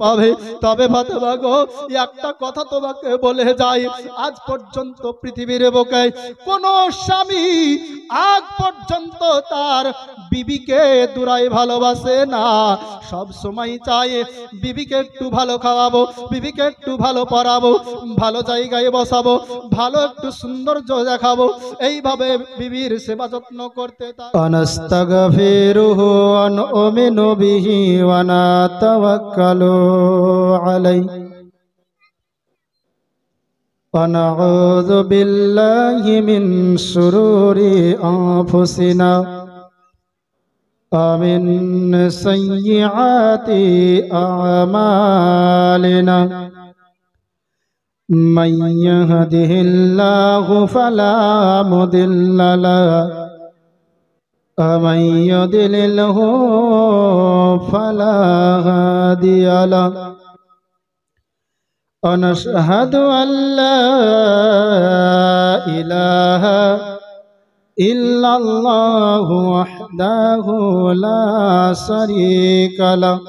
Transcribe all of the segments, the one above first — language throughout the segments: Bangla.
পাবে। তবে ফাতেমা গো, একটা কথা তোমাকে বলে যাই, আজ পর্যন্ত পৃথিবীর বুকে কোন স্বামী আজ পর্যন্ত তার বিবিকে দুরাই ভালোবাসে না। সব সময় চাই বিবিকে একটু ভালো খাওয়াবো, বিবিকে একটু ভালো পড়াবো, ভালো জায়গায় বসাবো, ভালো একটু সৌন্দর্য দেখাবো, এইভাবে বিবির সেবা যত্ন করতে আনাস্তাগফিরুহু ওয়া নু'মিনু বিহি ওয়া নাতাওয়াক্কালু আলাইহি ওয়া নাউযু বিল্লাহি মিন শুরুরি আনফুসিনা ওয়া মিন সাইয়্যাতি আমালিনা মান ইয়াহদিহিল্লাহু ফালা মুদিল্লা লাহু ওয়া মান ইউদ্লিলহু ফালা হাদিয়া লাহু ওয়া নাশহাদু আল্লা ইলাহা ইল্লাল্লাহু ওয়াহদাহু লা শারীকা লাহু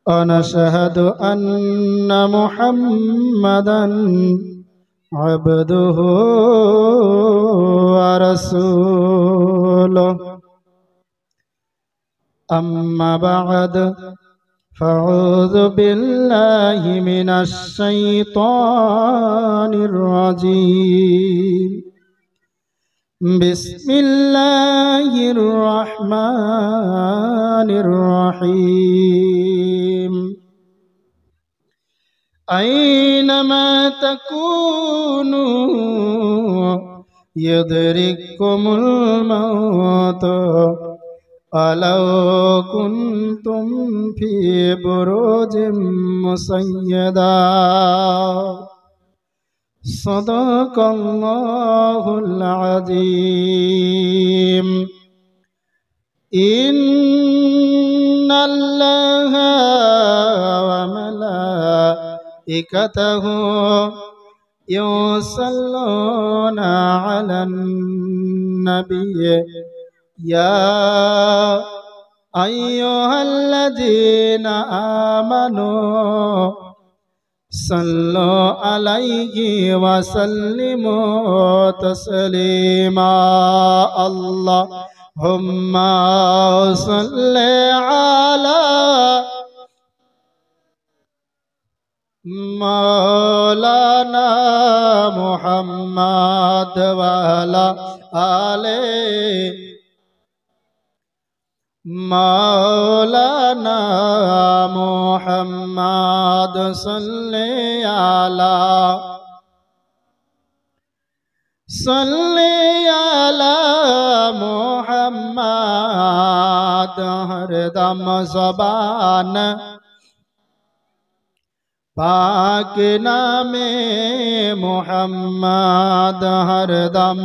ওয়া নাশহাদু আন্না মুহাম্মাদান আবদুহু ওয়া রাসূলুহু আম্মা বা'দ ফাউযু বিল্লাহি মিনাশ শাইতানির রাজীম বিসমিল্লাহির রহমানির রহিম আইনামা তাকুনু ইউদরিকুমুল মাউত ওয়ালাউ কুনতুম ফি বুরুজিম মুসাইয়্যাদা সাদাকাল্লাহুল আযীম ইন্নাল্লাহা ওয়া মালাইকাতাহু ইউসাল্লুনা আলান নাবিয়্যি ইয়া আইয়ুহাল্লাযীনা আমানু সাল্লু আলাইহি ওয়া সাল্লিমু তাসলিমা আল্লাহুম্মা সাল্লি আলা মাওলানা মুহাম্মাদ ওয়া আলা আলি মাওলানা মুহাম্মাদ সাল্লি আলা মুহাম্মাদ হরদম জবান পাক নামে মুহাম্মাদ হরদম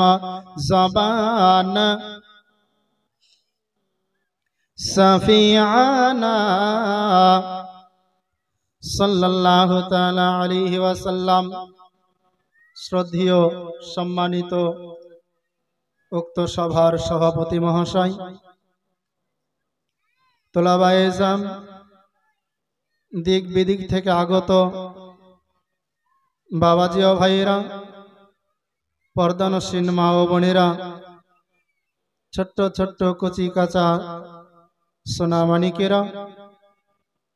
জবান সফিয়ানা সাল্লাল্লাহু তাআলা আলাইহি ওয়াসাল্লাম। শ্রদ্ধেয় সম্মানিত উক্ত সভার সভাপতি মহাশয়, তোলাবায়ে জাম, দিক বিদিক থেকে আগত বাবাজি ও ভাইয়েরা, পর্দানসীন মা ও বোনেরা, ছোট্ট ছোট্ট কচি কাঁচা সোনামানিকেরা,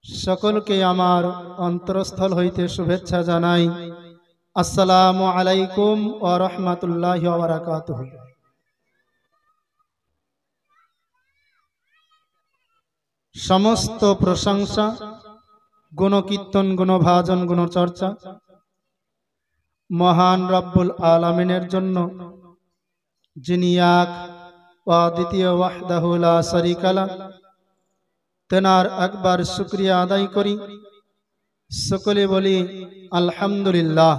সকলকে আমার অন্তরস্থল হইতে শুভেচ্ছা জানাই। আসসালামু আলাইকুম ওয়া রাহমাতুল্লাহি ওয়া বারাকাতুহু। সমস্ত প্রশংসা, গুণকীর্তন, গুণভাজন, গুণচর্চা মহান রব্বুল আলামিনের জন্য, যিনি এক অদ্বিতীয় ওয়াহদাহু লা শারীকা লাহ। তেনার একবার শুকরিয়া আদায় করি, সকলে বলি আলহামদুলিল্লাহ।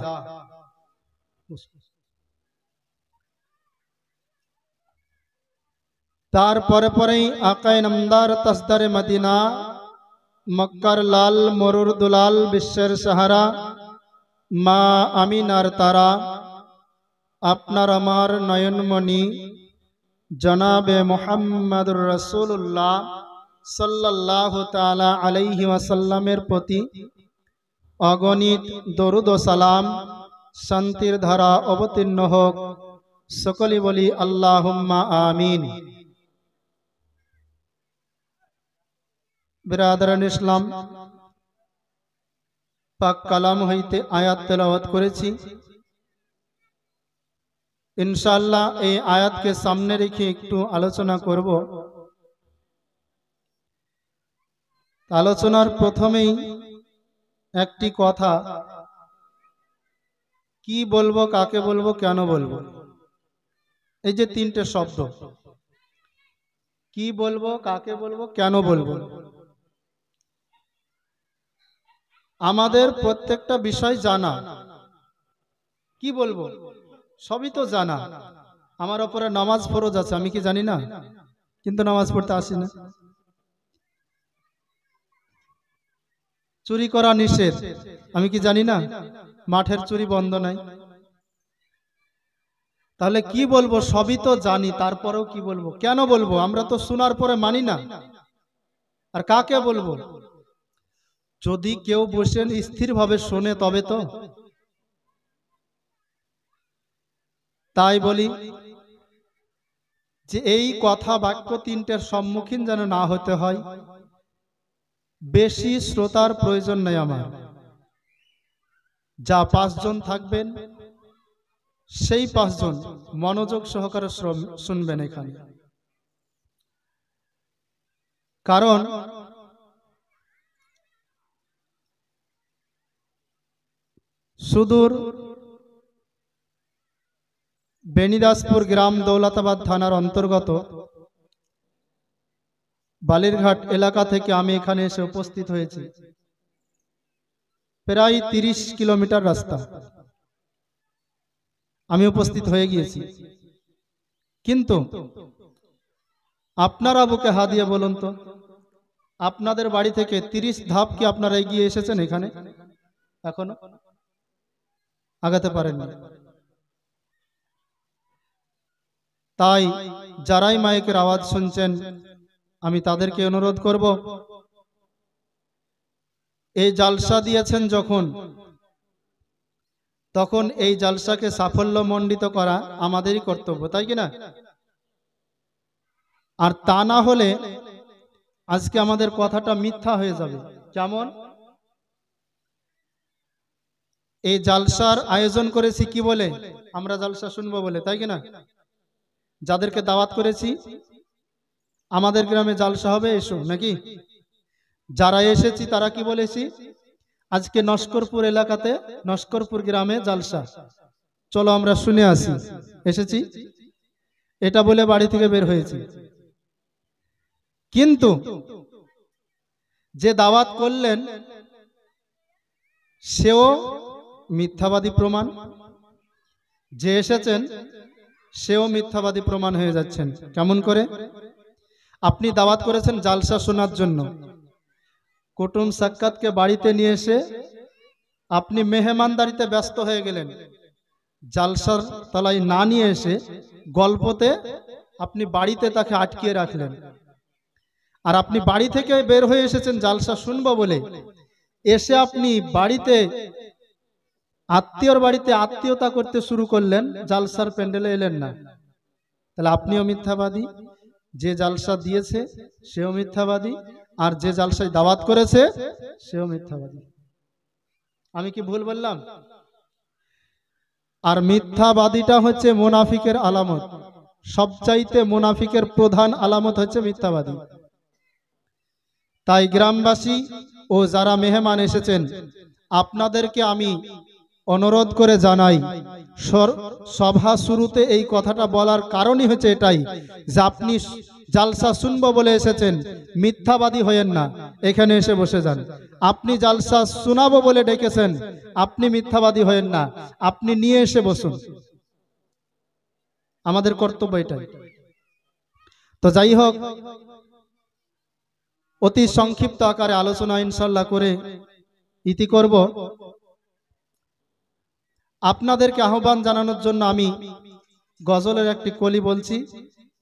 তারপরে পরেই আকায়ে নামদার তাজদারে মদিনা, মক্কার লাল মরুর দুলাল, বিশ্বের সাহারা মা আমিনার তারা, আপনার আমার নয়নমণি জনাবে মুহাম্মদুর রাসূলুল্লাহ সাল্লাল্লাহু তাআলা আলাইহি ওয়াসাল্লামের প্রতি অগণিত দরুদ ও সালাম শান্তির ধারা অবতীর্ণ হোক। সকলে বলি আল্লাহুম্মা আমিন। বিরাদরান ইসলাম, পাক কালাম হইতে আয়াত তেলাওয়াত করেছি। ইনশাআল্লাহ এই আয়াতকে সামনে রেখে একটু আলোচনা করব। আলোচনার প্রথমেই একটি কথা, কি বলবো, কাকে বলবো, কেন বলবো, এই যে তিনটে শব্দ, কি বলবো, কাকে বলবো, কেন বলবো, আমাদের প্রত্যেকটা বিষয় জানা। কি বলবো সবই তো জানা। আমার ওপরে নামাজ ফরজ আছে, আমি কি জানি না? কিন্তু নামাজ পড়তে আসি না। চুরি করা নিষেধ, আমি কি জানি না? মাঠের চুরি বন্ধ নাই। তাহলে কি বলবো, সবই তো জানি, তারপরেও কি বলবো, কেন বলবো? আমরা তো শোনার পরে মানি না। আর কাকে বলবো? যদি কেউ বসেন স্থিরভাবে শোনে তবে তো। তাই বলি যে এই কথা বাক্য তিনটের সম্মুখীন যেন না হতে হয়। বেশি শ্রোতার প্রয়োজন নেই আমার। যা 5 জন থাকবেন সেই 5 জন মনোযোগ সহকারে শুনবেন এখানে। কারণ সুদূর বেনিদাসপুর গ্রাম দৌলতাবাদ থানার অন্তর্গত বালিরঘাট এলাকা থেকে আমি এখানে এসে উপস্থিত হয়েছি। প্রায় 30 কিলোমিটার রাস্তা আমি উপস্থিত হয়ে গিয়েছি। কিন্তু আপনারা বুকে হাত দিয়ে বলুন তো, আপনাদের বাড়ি থেকে 30 ধাপ কি আপনারা এগিয়ে এসেছেন এখানে? এখনো আগাতে পারেননি। তাই যারাই মাইকের আওয়াজ শুনছেন, আমি তাদেরকে অনুরোধ করব, এই জালসা দিয়েছেন যখন, তখন এই জালসাকে সাফল্যমণ্ডিত করা আমাদেরই কর্তব্য, তাই কি না? আর তা না হলে আজকে আমাদের কথাটা মিথ্যা হয়ে যাবে। যেমন এই জালসার আয়োজন করেছি কি বলে? আমরা জালসা শুনবো বলে, তাই কি না? যাদেরকে দাওয়াত করেছি, আমাদের গ্রামে জালসা হবে, এসো নাকি? যারা এসেছি তারা কি বলেছি? আজকে নস্করপুর এলাকাতে, নস্করপুর গ্রামে জালসা, চলো আমরা শুনে আসি। এসেছি এটা বলে বাড়ি থেকে বের হয়েছি। কিন্তু যে দাওয়াত করলেন সেও মিথ্যাবাদী প্রমাণ, যে এসেছেন সেও মিথ্যাবাদী প্রমাণ হয়ে যাচ্ছেন। কেমন করে? আপনি দাওয়াত করেছেন জালসা শোনার জন্য, কুটুম সাক্কাতকে বাড়িতে নিয়ে এসে আপনি মেহমানদারিতে ব্যস্ত হয়ে গেলেন। জালসার তলায় না নিয়ে এসে গল্পতে আপনি বাড়িতে তাকে আটকিয়ে রাখলেন। আর আপনি বাড়ি থেকে বের হয়ে এসেছেন জালসা শুনবো বলে, এসে আপনি বাড়িতে আত্মীয়র বাড়িতে আত্মীয়তা করতে শুরু করলেন, জালসার প্যান্ডেলে এলেন না। তাহলে আপনিও মিথ্যাবাদী, যে জালসা দিয়েছে সেও মিথ্যাবাদী, আর যে জালসায় দাওয়াত করেছে সেও মিথ্যাবাদী। আমি কি ভুল বললাম? আর মিথ্যাবাদীটা হচ্ছে মুনাফিকের আলামত। সবচাইতে মুনাফিকের প্রধান আলামত হচ্ছে মিথ্যাবাদী। তাই গ্রামবাসী ও যারা মেহমান এসেছেন, আপনাদেরকে আমি অনুরোধ করে জানাই, সভা শুরুতে এই কথাটা বলার কারণই হচ্ছে এটাই, যে আপনি জালসা শুনবো বলে এসেছেন, মিথ্যাবাদী হয়েন না, এখানে এসে বসে যান। আপনি জালসা শোনাবো বলে ডেকেছেন, আপনি মিথ্যাবাদী হয়েন না, আপনি নিয়ে এসে বসুন। আমাদের কর্তব্য এটাই। তো যাই হোক, অতি সংক্ষিপ্ত আকারে আলোচনা ইনশাল্লাহ করে ইতি করব। আপনাদেরকে আহ্বান জানানোর জন্য আমি গজলের একটি কলি বলছি,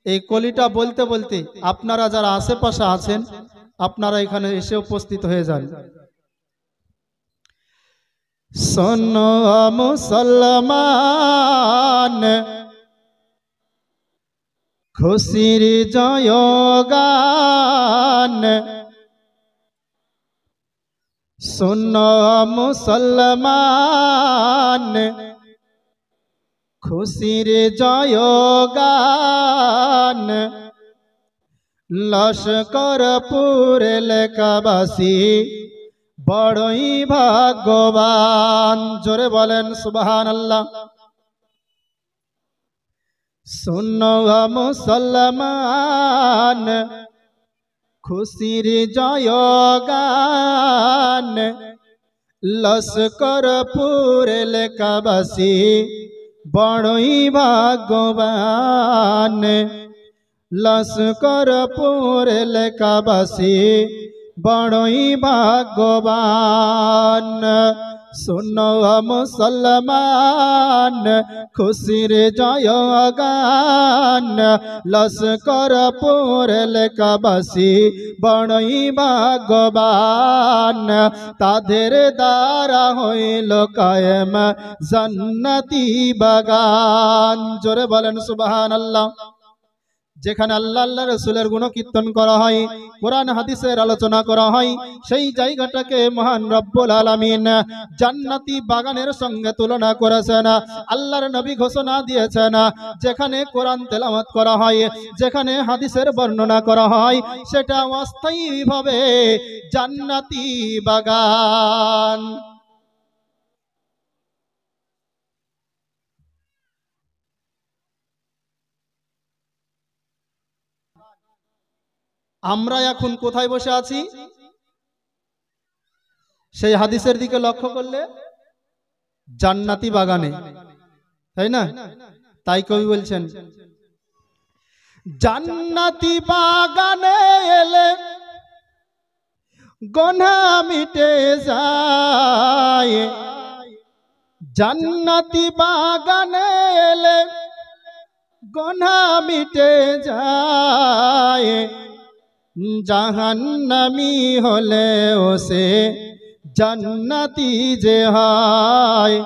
এই কলিটা বলতে বলতে আপনারা যারা আশেপাশে আছেন আপনারা এখানে এসে উপস্থিত হয়ে যান। শোনো মুসলমান, খুশির জয়গান। শোনো মুসলমান, খুশির জয়গান। লস্করপুর এলাকাবাসী বড়ই ভাগ্যবান। জোরে বলেন সুবহানাল্লাহ। শোনো মুসলমান, খুশির জয়গান। লস্করপুর এলাকাবাসী বড়ই ভাগ্যবান। লস্করপুর এলাকাবাসী বড়ই ভাগ্যবান। শোনো মুসলমান, খুশির জয়গান। লস্করপুর এলাকাবাসী বড়ই ভাগ্যবান। তাদের দ্বারা হইল কায়েম জান্নাতি বাগান। জোরে বলেন সুবহানাল্লাহ। যেখানে আল্লাহ আল্লাহ রাসূলের গুণকীর্তন করা হয়, কোরআন হাদিসের আলোচনা করা হয়, সেই জায়গাটাকে মহান রব্বুল আলামিন জান্নাতি বাগানের সঙ্গে তুলনা করেছেন। আল্লাহর নবী ঘোষণা দিয়েছেন, যেখানে কোরআন তেলাওয়াত করা হয়, যেখানে হাদিসের বর্ণনা করা হয়, সেটা অস্থায়ীভাবে জান্নাতি বাগান। আমরা এখন কোথায় বসে আছি? সেই হাদিসের দিকে লক্ষ্য করলে জান্নাতি বাগানে, তাই না? তাই কবি বলছেন, জান্নাতি বাগানে এলে গুনাহ মিটে যায়। জান্নাতি বাগানে এলে গুনাহ মিটে যায়। জাহান্নামী হলে ওসে জান্নাতি যে হয়।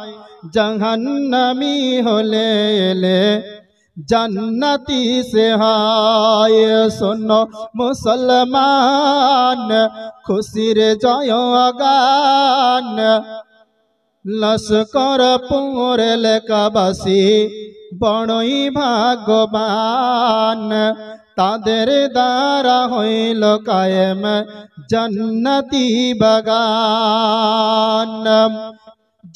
জাহান্নামী হলে এলে জান্নাতি সে হয়। শোনো মুসলমান, খুশির জয়গান। লস্করপুর এলাকাবাসী বড়ই ভাগ্যবান। তাদের দ্বারা হইল কায়েম জান্নাতি বাগান।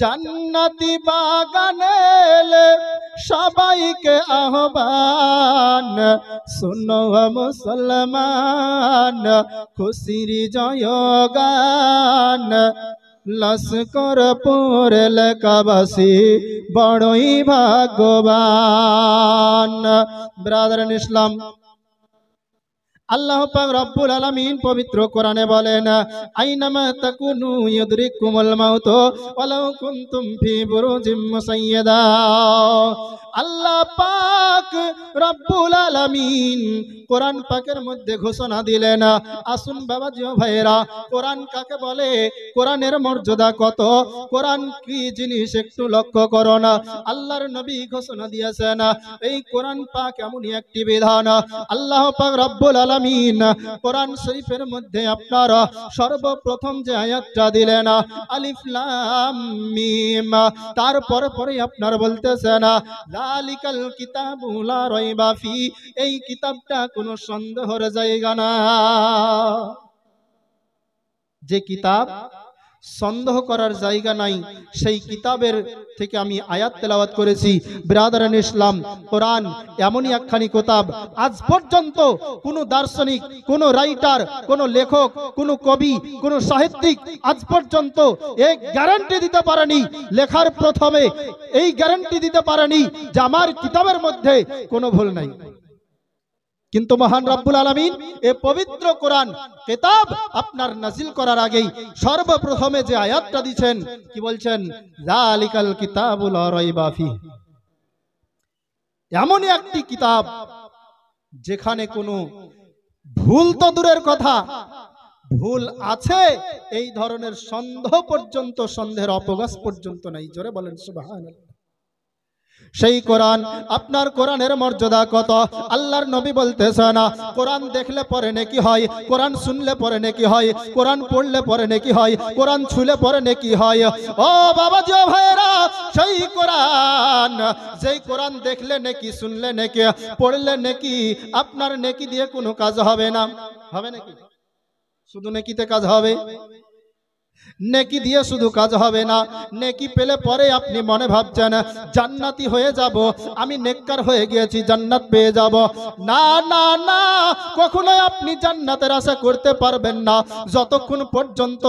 জান্নাতি বাগানে এলে সবাইকে আহ্বান। শোনো মুসলমান, খুশির জয়গান। লস্করপুর এলাকাবাসী বড়ই ভাগ্যবান। ব্রাদার ইসলাম, আল্লাহ পাক রব্বুল আলামিন পবিত্র কোরআনে বলেন, আইনামা তাকুনু ইউদরিকুমুল মাউত ওয়ালাউ কুনতুম ফি বুরুজিম মুসাইয়াদা। আল্লাহ পাক রব্বুল আলামিন কোরআন পাকের মধ্যে ঘোষণা দিলেন। আসুন বাবাজি ও ভাইয়েরা, কোরআন কাকে বলে, কোরআনের মর্যাদা কত, কোরআন কি জিনিস একটু লক্ষ্য করো না। আল্লাহর নবী ঘোষণা দিয়েছেন, এই কোরআন পাক এমনই একটি বিধান। আল্লাহ পাক রব্বুল আলামিন কোরআন শরীফের মধ্যে আপনারা সর্বপ্রথম যে আয়াতটা দিলেন, আলিফ লাম মিম, তারপরে পরে আপনারা বলতেছেন যালিকাল কিতাবু লা রাইবা ফি, এই কিতাবটা কোনো সন্দেহের জায়গা না। যে কিতাব সন্দেহ করার জায়গা নাই, সেই কিতাবের থেকে আমি আয়াত তেলাওয়াত করেছি। ব্রাদারান ইসলাম, কোরআন এমনই একখানি কিতাব, আজ পর্যন্ত কোন দার্শনিক, কোন রাইটার, কোন লেখক, কোন কবি, কোন সাহিত্যিক আজ পর্যন্ত এই গ্যারান্টি দিতে পারেনি, লেখার প্রথমে এই গ্যারান্টি দিতে পারেনি যে আমার কিতাবের মধ্যে কোনো ভুল নাই। কিন্তু মহান রব্বুল আলামিন এই পবিত্র কোরআন কিতাব আপনার নাজিল করার আগেই সর্বপ্রথমে যে আয়াতটা দিবেন, কি বলছেন, যালিকাল কিতাবু লা রাইবা ফি। এমনই একটি কিতাব যেখানে কোনো ভুল তো দূরের কথা, ভুল আছে এই ধরনের সন্দেহ পর্যন্ত, সন্দেহের অপগাছ পর্যন্ত নাই। জোরে বলেন সুবহানাল্লাহ। সেই কোরআন, আপনার কোরআনের মর্যাদা কত! আল্লাহর নবী বলতেছেন, কোরআন দেখলে পরে নেকি হয়, কোরআন শুনলে পরে নেকি হয়, কোরআন পড়লে পরে নেকি হয়, কোরআন ছুলে পরে নেকি হয়। ও বাবাজি, ও ভাইরা, সেই কোরআন, যেই কোরআন দেখলে নেকি, শুনলে নেকি, পড়লে নেকি, আপনার নেকি দিয়ে কোনো কাজ হবে না। হবে নাকি? শুধু নেকিতে কাজ হবে? নেকি দিয়ে শুধু কাজ হবে না। নেকি পেলে পরে আপনি মনে ভাবছেন জান্নাতি হয়ে যাব, আমি নেককার হয়ে গিয়েছি, জান্নাত পেয়ে যাব। না না না, কখনোই আপনি জান্নাতের আশা করতে পারবেন না যতক্ষণ পর্যন্ত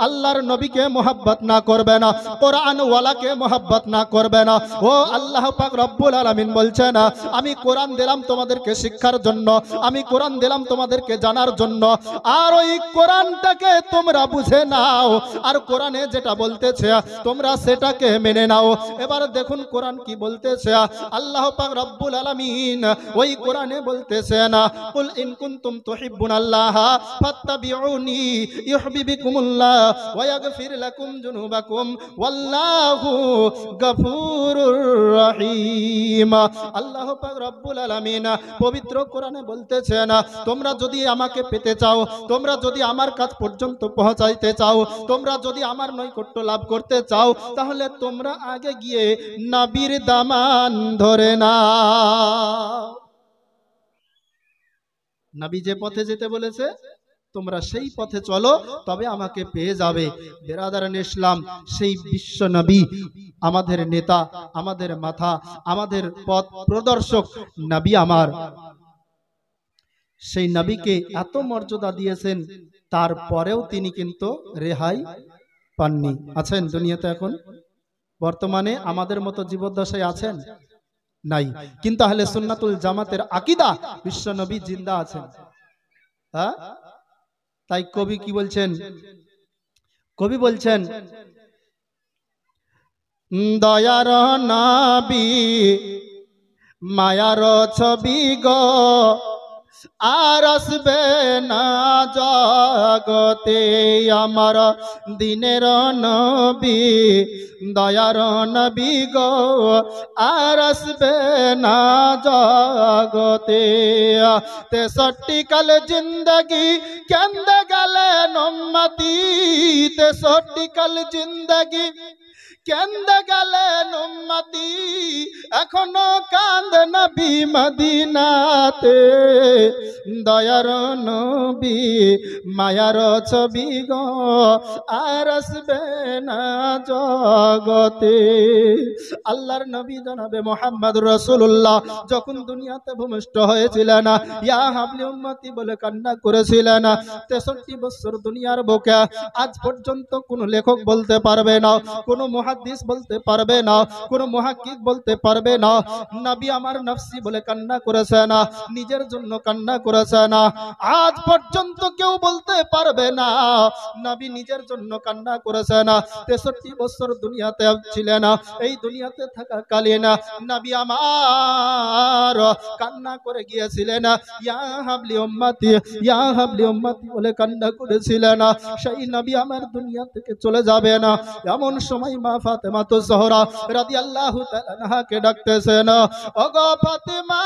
আল্লাহর নবীকে মোহাব্বত না করবে না, কোরআন ওয়ালাকে মোহাব্বত না করবে না। ও আল্লাহ পাক রব্বুল আলামিন বলছেন, আমি কোরআন দিলাম তোমাদেরকে শিক্ষার জন্য, আমি কোরআন দিলাম তোমাদেরকে জানার জন্য, আর ওই কোরআনটাকে তোমরা বুঝে নাও, আর কোরআনে যেটা বলতেছে তোমরা সেটাকে মেনে নাও। এবার দেখুন কোরআন কি বলতেছে। আল্লাহ পাক রব্বুল আলামিন ওই কোরআনে বলতেছেন, কুল ইন কুনতুম তুহিব্বুনাল্লাহ ফাত্তাবিউনি ইউহিব্বুকুমুল্লাহ ওয়া ইয়াগফির লাকুম যুনুবাকুম ওয়াল্লাহু গফুরুর রহিম। আল্লাহ পাক রব্বুল আলামিন পবিত্র কোরআনে বলতেছেন, তোমরা যদি আমাকে পেতে চাও, তোমরা যদি আমার কাছ পর্যন্ত পৌঁছাইতে চাও, তোমরা যদি আমার নৈকট্য লাভ করতে চাও, তাহলে তোমরা আগে গিয়ে নবীর দামান ধরে নাও। নবী যে পথে যেতে বলেছে তোমরা সেই পথে চলো, তবে আমাকে পেয়ে যাবে। বেরাদারান ইসলাম, সেই বিশ্ব নবী, আমাদের নেতা, আমাদের মাথা, আমাদের পথ প্রদর্শক নবী আমার, সেই নবীকে এত মর্যাদা দিয়েছেন, তারপরেও তিনি কিন্তু রেহাই পাননি। আছেন দুনিয়াতে এখন বর্তমানে আমাদের মতো জীবদ্দশায় আছেন? নাই। কিন্তু আহলে সুন্নাতুল জামাতের আকীদা, বিশ্ব নবী জিন্দা আছেন। হ্যাঁ, তাই কবি কি বলছেন? কবি বলছেন, দয়ার নবী মায়ার ছবি গো, আর আসবে না জগতে আমার দিনের নবী, দয়ার নবী গো, আর আসবে না জগতে। 63 কাল জিন্দগি কেন্দে গেলেন উম্মতি, 63 কাল জিন্দগি কেন্দে গেলেন উম্মতি, এখনো কান্দে নবী মদিনাতে, দয়ার নবী মায়ার ছবি গো, আর আসবে না জগতে। আল্লাহর নবী জনাবে মুহাম্মদ রাসূলুল্লাহ যখন দুনিয়াতে ভূমিষ্ঠ হয়েছিলেন, ইয়া হাবলি উম্মতি বলে কান্না করেছিলেন। 63 বছর দুনিয়ার বুকে আজ পর্যন্ত কোনো লেখক বলতে পারবে না, কোনো মুহাদ্দিস বলতে পারবে না, কোনো মুহাক্কিক বলতে পারবে না নবী আমার নফসি বলে কান্না করেছে না, নিজের জন্য কান্না করেছে না। আজ পর্যন্ত কেউ বলতে পারবে না নবী নিজের জন্য কান্না করেছে না। 63 বছর দুনিয়াতে ছিলেন, এই দুনিয়াতে থাকাকালীন নবী আমার কান্না করে গিয়েছিলেন, ইয়া হাবলি উম্মতি, ইয়া হাবলি উম্মতি বলে কান্না করেছিলেন। সেই নবী আমার দুনিয়া থেকে চলে যাবে না, এমন সময় মা ফাতেমা তো জোহরা রাদিয়াল্লাহু তাআলা আনহাকে ডাকতেছেন, ওগো ফাতেমা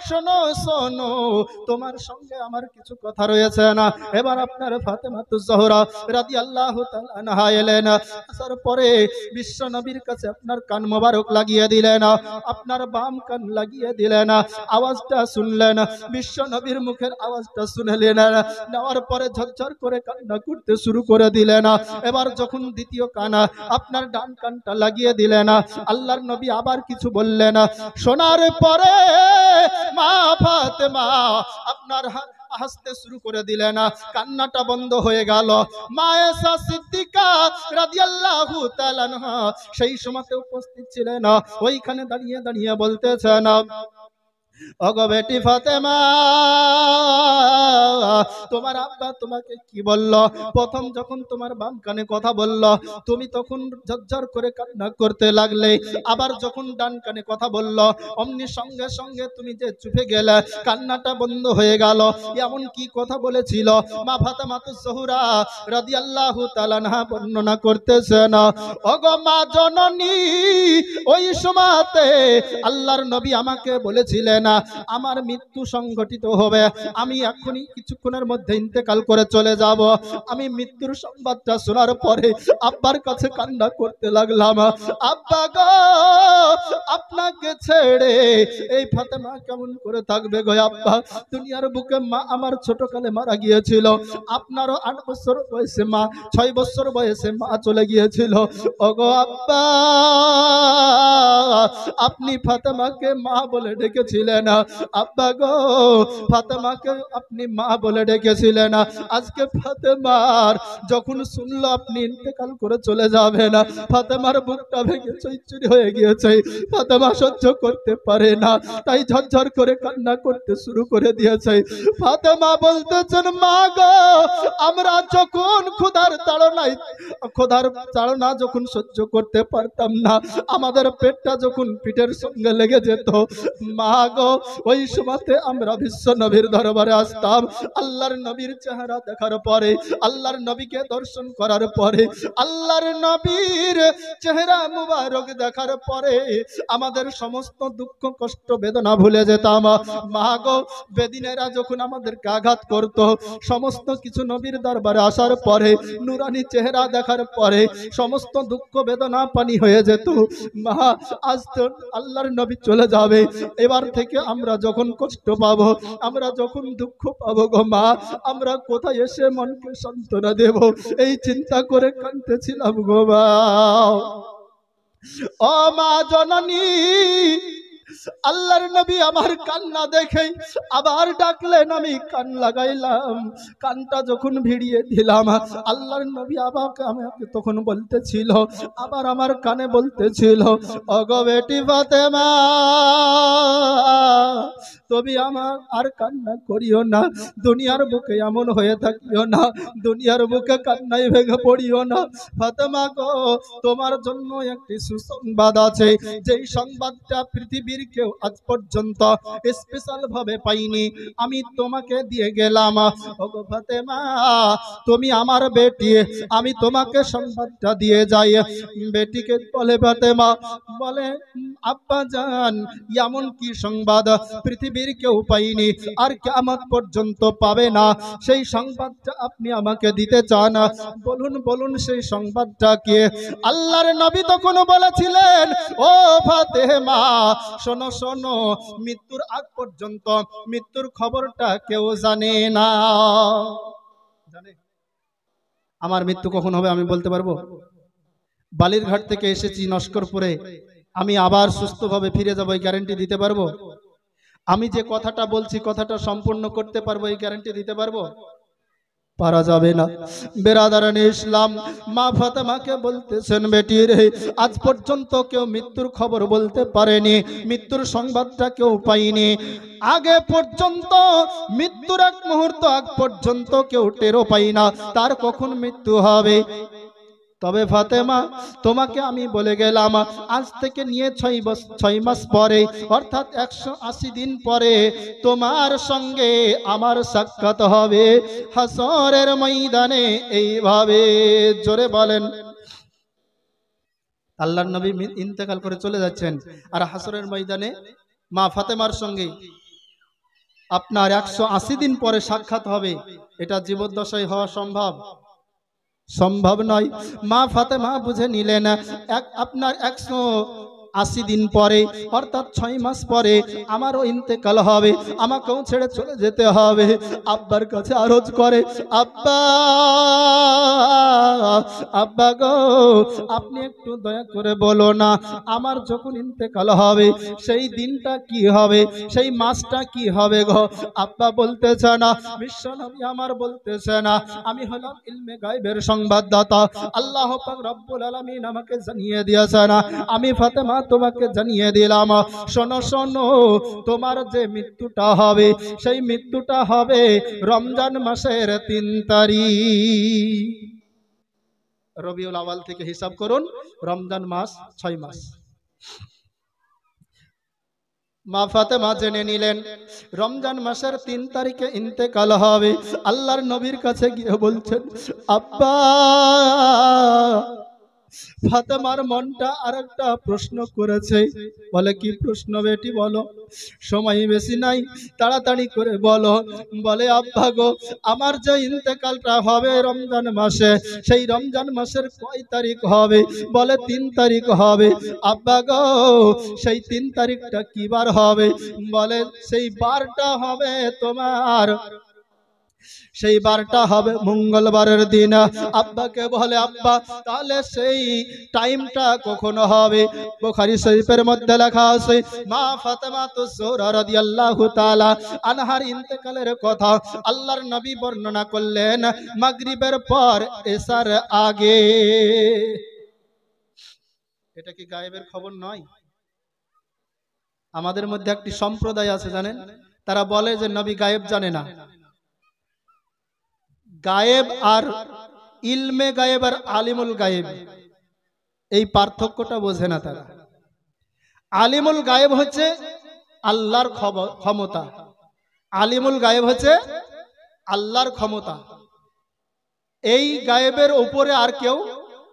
শোনো শোনো, তোমার সঙ্গে আমার কিছু কথা রয়েছে না। এবার আপনার ফাতেমা তো জোহরা রাদিয়াল্লাহু তাআলা আনহা এলেন, আসার পরে বিশ্ব নবীর কাছে আপনার কান মোবারক লাগিয়ে দিলেন, আপনার বাম কান লাগিয়ে দিলেন, আওয়াজটা শুনলেন, বিশ্ব নবীর মুখের আওয়াজটা শুনলেন, নেওয়ার পরে ঝরঝর করে কান্না করতে শুরু করে দিলেন। এবার যখন দ্বিতীয় কান আপনার ডান কানটা লাগিয়ে দিলেন, আল্লাহর নবী আবার কিছু বললেন। শোনার পরে মা ফাতেমা আপনার হাসতে শুরু করে দিলেন, কান্নাটা বন্ধ হয়ে গেল। মা আয়েশা সিদ্দিকা রাদিয়াল্লাহু তাআলা আনহা সেই সময়তে উপস্থিত ছিলেন, ওইখানে দাঁড়িয়ে দাঁড়িয়ে বলতেছেন, ওগো বেটি ফাতেমা, তোমার আব্বা তোমাকে কি বলল? প্রথম যখন তোমার বাম কানে কথা বলল, তুমি তখন ঝরঝর করে কান্না করতে লাগলে। আবার যখন ডান কানে কথা বলল, অমনি সঙ্গে সঙ্গে তুমি যে চুপে গেলে, কান্নাটা বন্ধ হয়ে গেল। এমন কি কথা বলেছিল? মা ফাতেমাতুজ জোহরা রাদিয়াল্লাহু তাআলা আনহা বর্ণনা করতেছেন, ওগো মা জননী, ওই সময়তে আল্লাহর নবী আমাকে বলেছিলেন আমার মৃত্যু সংঘটিত হবে, আমি এখনই কিছুক্ষণের মধ্যে ইন্তেকাল করে চলে যাব। আমি মৃত্যুর সংবাদটা শোনার পরে আব্বার কাছে কান্না করতে লাগলাম, আব্বা গো, আপনাকে ছেড়ে এই ফাতেমা কেমন করে থাকবে গো আব্বা? দুনিয়ার বুকে মা আমার ছোটকালে মারা গিয়েছিল, আপনারও 8 বছর বয়সে মা, 6 বছর বয়সে মা চলে গিয়েছিল। ওগো আব্বা, আপনি ফাতেমাকে মা বলে ডেকেছিলেন, আব্বা গো, ফাতেমাকে আপনি মা বলে ডেকেছিলেন। আজকে ফাতেমার যখন শুনলো আপনি ইন্তেকাল করে চলে যাবেন, ফাতেমার বুকটা ভেঙে চৈচুরি হয়ে গিয়েছে। ফাতেমা সহ্য করতে পারে না, তাই ঝরঝর করে কান্না করতে শুরু করে দিয়েছে। ফাতেমা বলতেছেন, মা গো, আমরা যখন ক্ষুধার তাড়না যখন সহ্য করতে পারতাম না, আমাদের পেটটা যখন পিঠের সঙ্গে লেগে যেত, মা গো, ওই সময়তে আমরা বিশ্ব নবীর দরবারে আসতাম। আল্লাহর নবীর চেহারা দেখার পরে, আল্লাহর নবীকে দর্শন করার পরে, আল্লাহর নবীর চেহারা মুবারক দেখার পরে আমাদের সমস্ত দুঃখ কষ্ট বেদনা ভুলে যেতাম। মা গো, বেদিনেরা যখন আমাদেরকে আঘাত করত, সমস্ত কিছু নবীর দরবারে আসার পরে, নুরানি চেহারা দেখার পরে সমস্ত দুঃখ বেদনা পানি হয়ে যেত। মা, আজ তো আল্লাহর নবী চলে যাবে, এবার থেকে আমরা যখন কষ্ট পাবো, আমরা যখন দুঃখ পাবো গো মা, আমরা কোথায় এসে মনকে সান্ত্বনা দেব, এই চিন্তা করে কাঁদতেছিলাম গো মা। ও মা জননী, আল্লাহর নবী আমার কান্না দেখে আবার ডাকলেন, আমি কান লাগাইলাম। কানটা যখন ভিড়িয়ে দিলাম, আল্লাহর নবী আমাকে তখন বলতেছিল, আবার আমার কানে বলতেছিল, ওগো বেটি ফাতেমা, তুমি আমার আর কান্না করিও না, দুনিয়ার বুকে এমন হয়ে থাকিও না, দুনিয়ার বুকে কান্নায় ভেঙে পড়িও না। ফাতেমা গো, তোমার জন্য একটি সুসংবাদ আছে, যেই সংবাদটা পৃথিবীর কেউ আজ পর্যন্ত স্পেশাল ভাবে পাইনি, আমি তোমাকে দিয়ে গেলাম। ওগো ফাতেমা, তুমি আমার বেটি, আমি তোমাকে সংবাদটা দিয়ে যাই। বেটিকে বলে ফাতেমা, বলে আব্বা জান, এমন কি সংবাদ পৃথিবীর কেউ পাইনি, আর কিয়ামত পর্যন্ত পাবে না, সেই সংবাদটা আপনি আমাকে দিতে চান? বলুন বলুন, সেই সংবাদটা কি? আল্লাহর নবী তখন বলেছিলেন, ও ফাতেমা, শোনো শোনো, মৃত্যুর আগ পর্যন্ত মৃত্যুর খবরটা কেউ জানে না। জানে আমার মৃত্যু কখন হবে আমি বলতে পারবো? বালিরঘাট থেকে এসেছি নস্করপুরে, আমি আবার সুস্থভাবে ফিরে যাবো, এই গ্যারান্টি দিতে পারবো? আমি যে কথাটা বলছি, কথাটা সম্পূর্ণ করতে পারবো, এই গ্যারান্টি দিতে পারবো? পারা যাবে না। বেরাদারানে ইসলাম, মা ফাতেমাকে বলতেছেন, বেটি রে, আজ পর্যন্ত কেউ মৃত্যুর খবর বলতে পারেনি, মৃত্যুর সংবাদটা কেউ পাইনি। আগে পর্যন্ত মৃত্যুর এক মুহূর্ত আগ পর্যন্ত কেউ টেরও পাই না তার কখন মৃত্যু হবে। তবে ফাতেমা, তোমাকে আমি বলে গেলাম, আজ থেকে নিয়ে 6 মাস পরে, অর্থাৎ 180 দিন পরে তোমার সঙ্গে আমার সাক্ষাৎ হবে হাসরের ময়দানে। এইভাবে জোরে বলেন। আল্লাহর নবী ইন্তেকাল করে চলে যাচ্ছেন, আর হাসরের ময়দানে মা ফাতেমার সঙ্গে আপনার 180 দিন পরে সাক্ষাৎ হবে। এটা জীবদ্দশায় হওয়া সম্ভব নয়। মা ফাতেমা বুঝে নিলেন, আপনার 180 দিন পরে, অর্থাৎ 6 মাস পরে আমারও ইন্তেকাল হবে, আমাকেও ছেড়ে চলে যেতে হবে। আব্বার কাছে আরজ করে, আব্বা আব্বা গো আপনি একটু দয়া করে বলো না আমার যখন ইন্তেকাল হবে সেই দিনটা কি হবে, সেই মাসটা কি হবে গো। আব্বা বলতেছে না, বিশ্বনবী আমার বলতেছে না, আমি হলাম ইলমে গায়বের সংবাদদাতা, আল্লাহ পাক রব্বুল আলামিন আমাকে জানিয়ে দিয়েছে না, আমি ফাতেমা তোমাকে জানিয়ে দিলাম, শোনো শোনো তোমার যে মৃত্যুটা হবে সেই মৃত্যুটা হবে রমজান মাসের 3 তারিখ। রবিউল আউয়াল থেকে হিসাব করুন, রমজান মাস 6 মাস। মা ফাতেমা জেনে নিলেন রমজান মাসের 3 তারিখে ইন্তেকাল হবে। আল্লাহর নবীর কাছে গিয়ে বলছেন, আব্বা ফাতেমার মনটা আরেকটা প্রশ্ন করেছে। বলে কি প্রশ্ন বেটি বলো, সময় বেশি নাই তাড়াতাড়ি করে বলো। বলে আব্বা গো আমার যে ইন্তেকালটা হবে রমজান মাসে, সেই রমজান মাসের কয় তারিখ হবে? বলে 3 তারিখ হবে। আব্বা গো সেই 3 তারিখটা কি বার হবে? বলে সেই বারটা হবে তোমার, সেই বারটা হবে মঙ্গলবারের দিন। আব্বাকে বলে আব্বা তাহলে সেই টাইমটা কখন হবে? বুখারী শরীফের মধ্যে লেখা আছে মা ফাতেমাতুজ জোহরা রাদিয়াল্লাহু তাআলা আনহার ইন্তেকালের কথা আল্লাহর নবী বর্ণনা করলেন মাগরিবের পর এশার আগে। এটা কি গায়েবের খবর নয়? আমাদের মধ্যে একটি সম্প্রদায় আছে জানেন, তারা বলে যে নবী গায়েব জানে না। গায়েব আর ইলমে গায়েব আর আলিমুল গায়েব এই পার্থক্যটা বোঝে না তারা। আলিমুল গায়েব হচ্ছে আল্লাহর ক্ষমতা, আলিমুল গায়েব হচ্ছে আল্লাহর ক্ষমতা। এই গায়েবের উপরে আর কেউ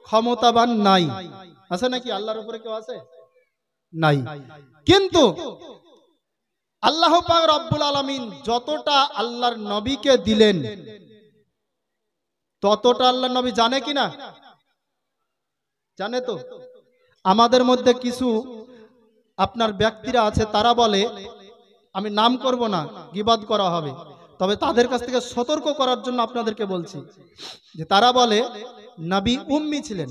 ক্ষমতাবান নাই। আছে নাকি? আল্লাহর উপরে কেউ আছে? নাই। কিন্তু আল্লাহ পাক রব্বুল আলামিন যতটা আল্লাহর নবীকে দিলেন ততটা আল্লাহর নবী জানে কিনা? জানে তো। আমাদের মধ্যে কিছু আপনার ব্যক্তিরা আছে, তারা বলে, আমি নাম করব না, গীবাত করা হবে, তবে তাদের কাছ থেকে সতর্ক করার জন্য আপনাদেরকে বলছি যে তারা বলে নবী উম্মি ছিলেন,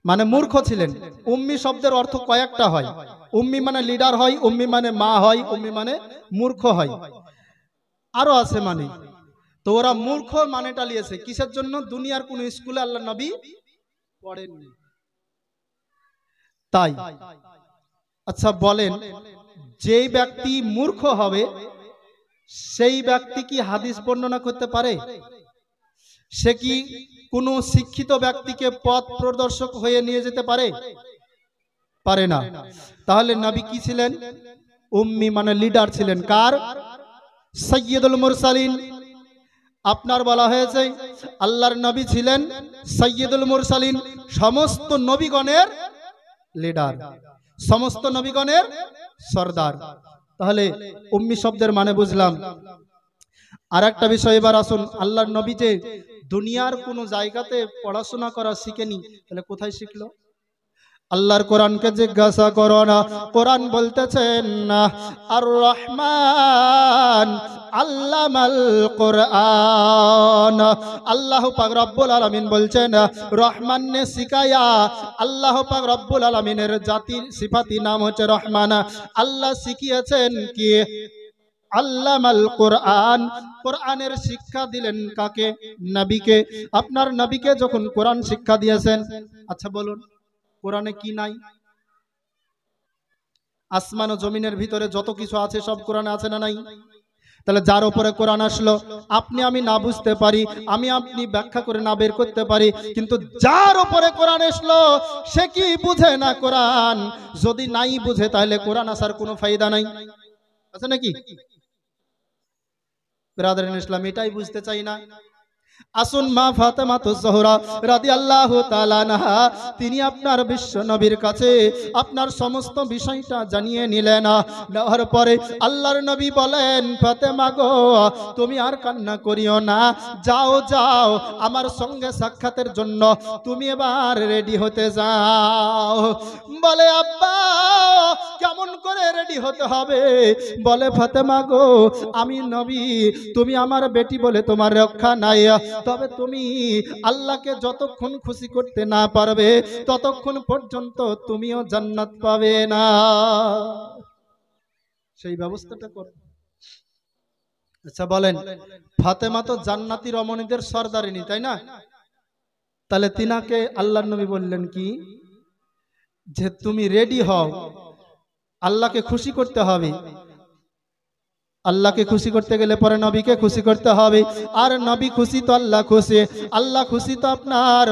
মানে মূর্খ ছিলেন। উম্মি শব্দের অর্থ কয়েকটা হয়। উম্মি মানে লিডার হয়, উম্মি মানে মা হয়, উম্মি মানে মূর্খ হয়, আরো আছে মানে। তো ওরা মূর্খ মানেটা লিয়েছে কিসের জন্য? দুনিয়ার কোন স্কুলে আল্লাহ নবী পড়েননি তাই। আচ্ছা বলেন, যেই ব্যক্তি মূর্খ হবে সেই ব্যক্তি কি হাদিস বর্ণনা করতে পারে? সে কি কোনো শিক্ষিত ব্যক্তিকে পথ প্রদর্শক হয়ে নিয়ে যেতে পারে? পারে না। তাহলে নবী কি ছিলেন? উম্মি মানে লিডার ছিলেন। কার? সাইয়্যিদুল মুরসালিন। আপনার বলা হয়েছে আল্লাহর নবী ছিলেন সাইয়্যিদুল মুরসালিন, সমস্ত নবীগণের লিডার, সমস্ত নবীগণের সরদার। তাহলে উম্মি শব্দের মানে বুঝলাম। আর একটা বিষয় এবার আসুন, আল্লাহর নবী যে দুনিয়ার কোন জায়গাতে পড়াশোনা করা শিখেনি, তাহলে কোথায় শিখলো? আল্লাহর কোরআনকে জিজ্ঞাসা করো না। কোরআন বলতেছেন আর রহমান আল্লামাল কোরআন। আল্লাহ পাক রব্বুল আলামিন বলছেন রহমান ने सिखाया। আল্লাহ পাক রব্বুল আলামিনের জাতির সিফাতি নাম হচ্ছে রহমান। আল্লাহ শিখিয়েছেন কি? আল্লামাল কোরআন। কোরআনের শিক্ষা দিলেন কাকে? নবীকে। আপনার নবীকে যখন কোরআন শিক্ষা দিয়েছেন, আচ্ছা বলুন কোরআনে কি নাই? আসমান ও জমিনের ভিতরে যত কিছু আছে সব কোরআনে আছে না নাই? তাহলে যার উপরে কোরআন আসলো, আপনি আমি না বুঝতে পারি, আমি আপনি ব্যাখ্যা করে না বের করতে পারি, কিন্তু যার উপরে কোরআন আসলো সে কি বুঝে না কোরআন? যদি নাই বুঝে তাহলে কোরআন আসার কোনো ফায়দা নাই, আছে নাকি? ব্রাদার ইন ইসলাম, এটাই বুঝতে চাই না। আসুন মা ফাতেমাতুজ জোহরা রাদিয়াল্লাহু তাআলা আনহা, তিনি আপনার বিশ্ব নবীর কাছে আপনার সমস্ত বিষয়টা জানিয়ে নিলেন। নেওয়ার পরে আল্লাহর নবী বলেন, ফাতেমা গো তুমি আর কান্না করিও না, যাও যাও আমার সঙ্গে সাক্ষাতের জন্য তুমি এবার রেডি হতে যাও। বলে আব্বা কেমন করে রেডি হতে হবে? বলে ফাতেমা গো আমি নবী, তুমি আমার বেটি বলে তোমার রক্ষা নাই, তবে তুমি আল্লাহকে যতক্ষণ খুশি করতে না পারবে ততক্ষণ পর্যন্ত তুমিও জান্নাত পাবে না। সেই ব্যবস্থাটা করো। আচ্ছা বলেন, ফাতেমা তো জান্নাতি রমণীদের সর্দারিনী, তাই না? তাহলে তিনাকে আল্লাহর নবী বললেন কি, যে তুমি রেডি হও, আল্লাহকে খুশি করতে হবে। আল্লাহকে খুশি করতে গেলে পরে নবীকে খুশি করতে হবে, আর নবী খুশি তো আল্লাহ খুশি, আল্লাহ খুশি তো আপনার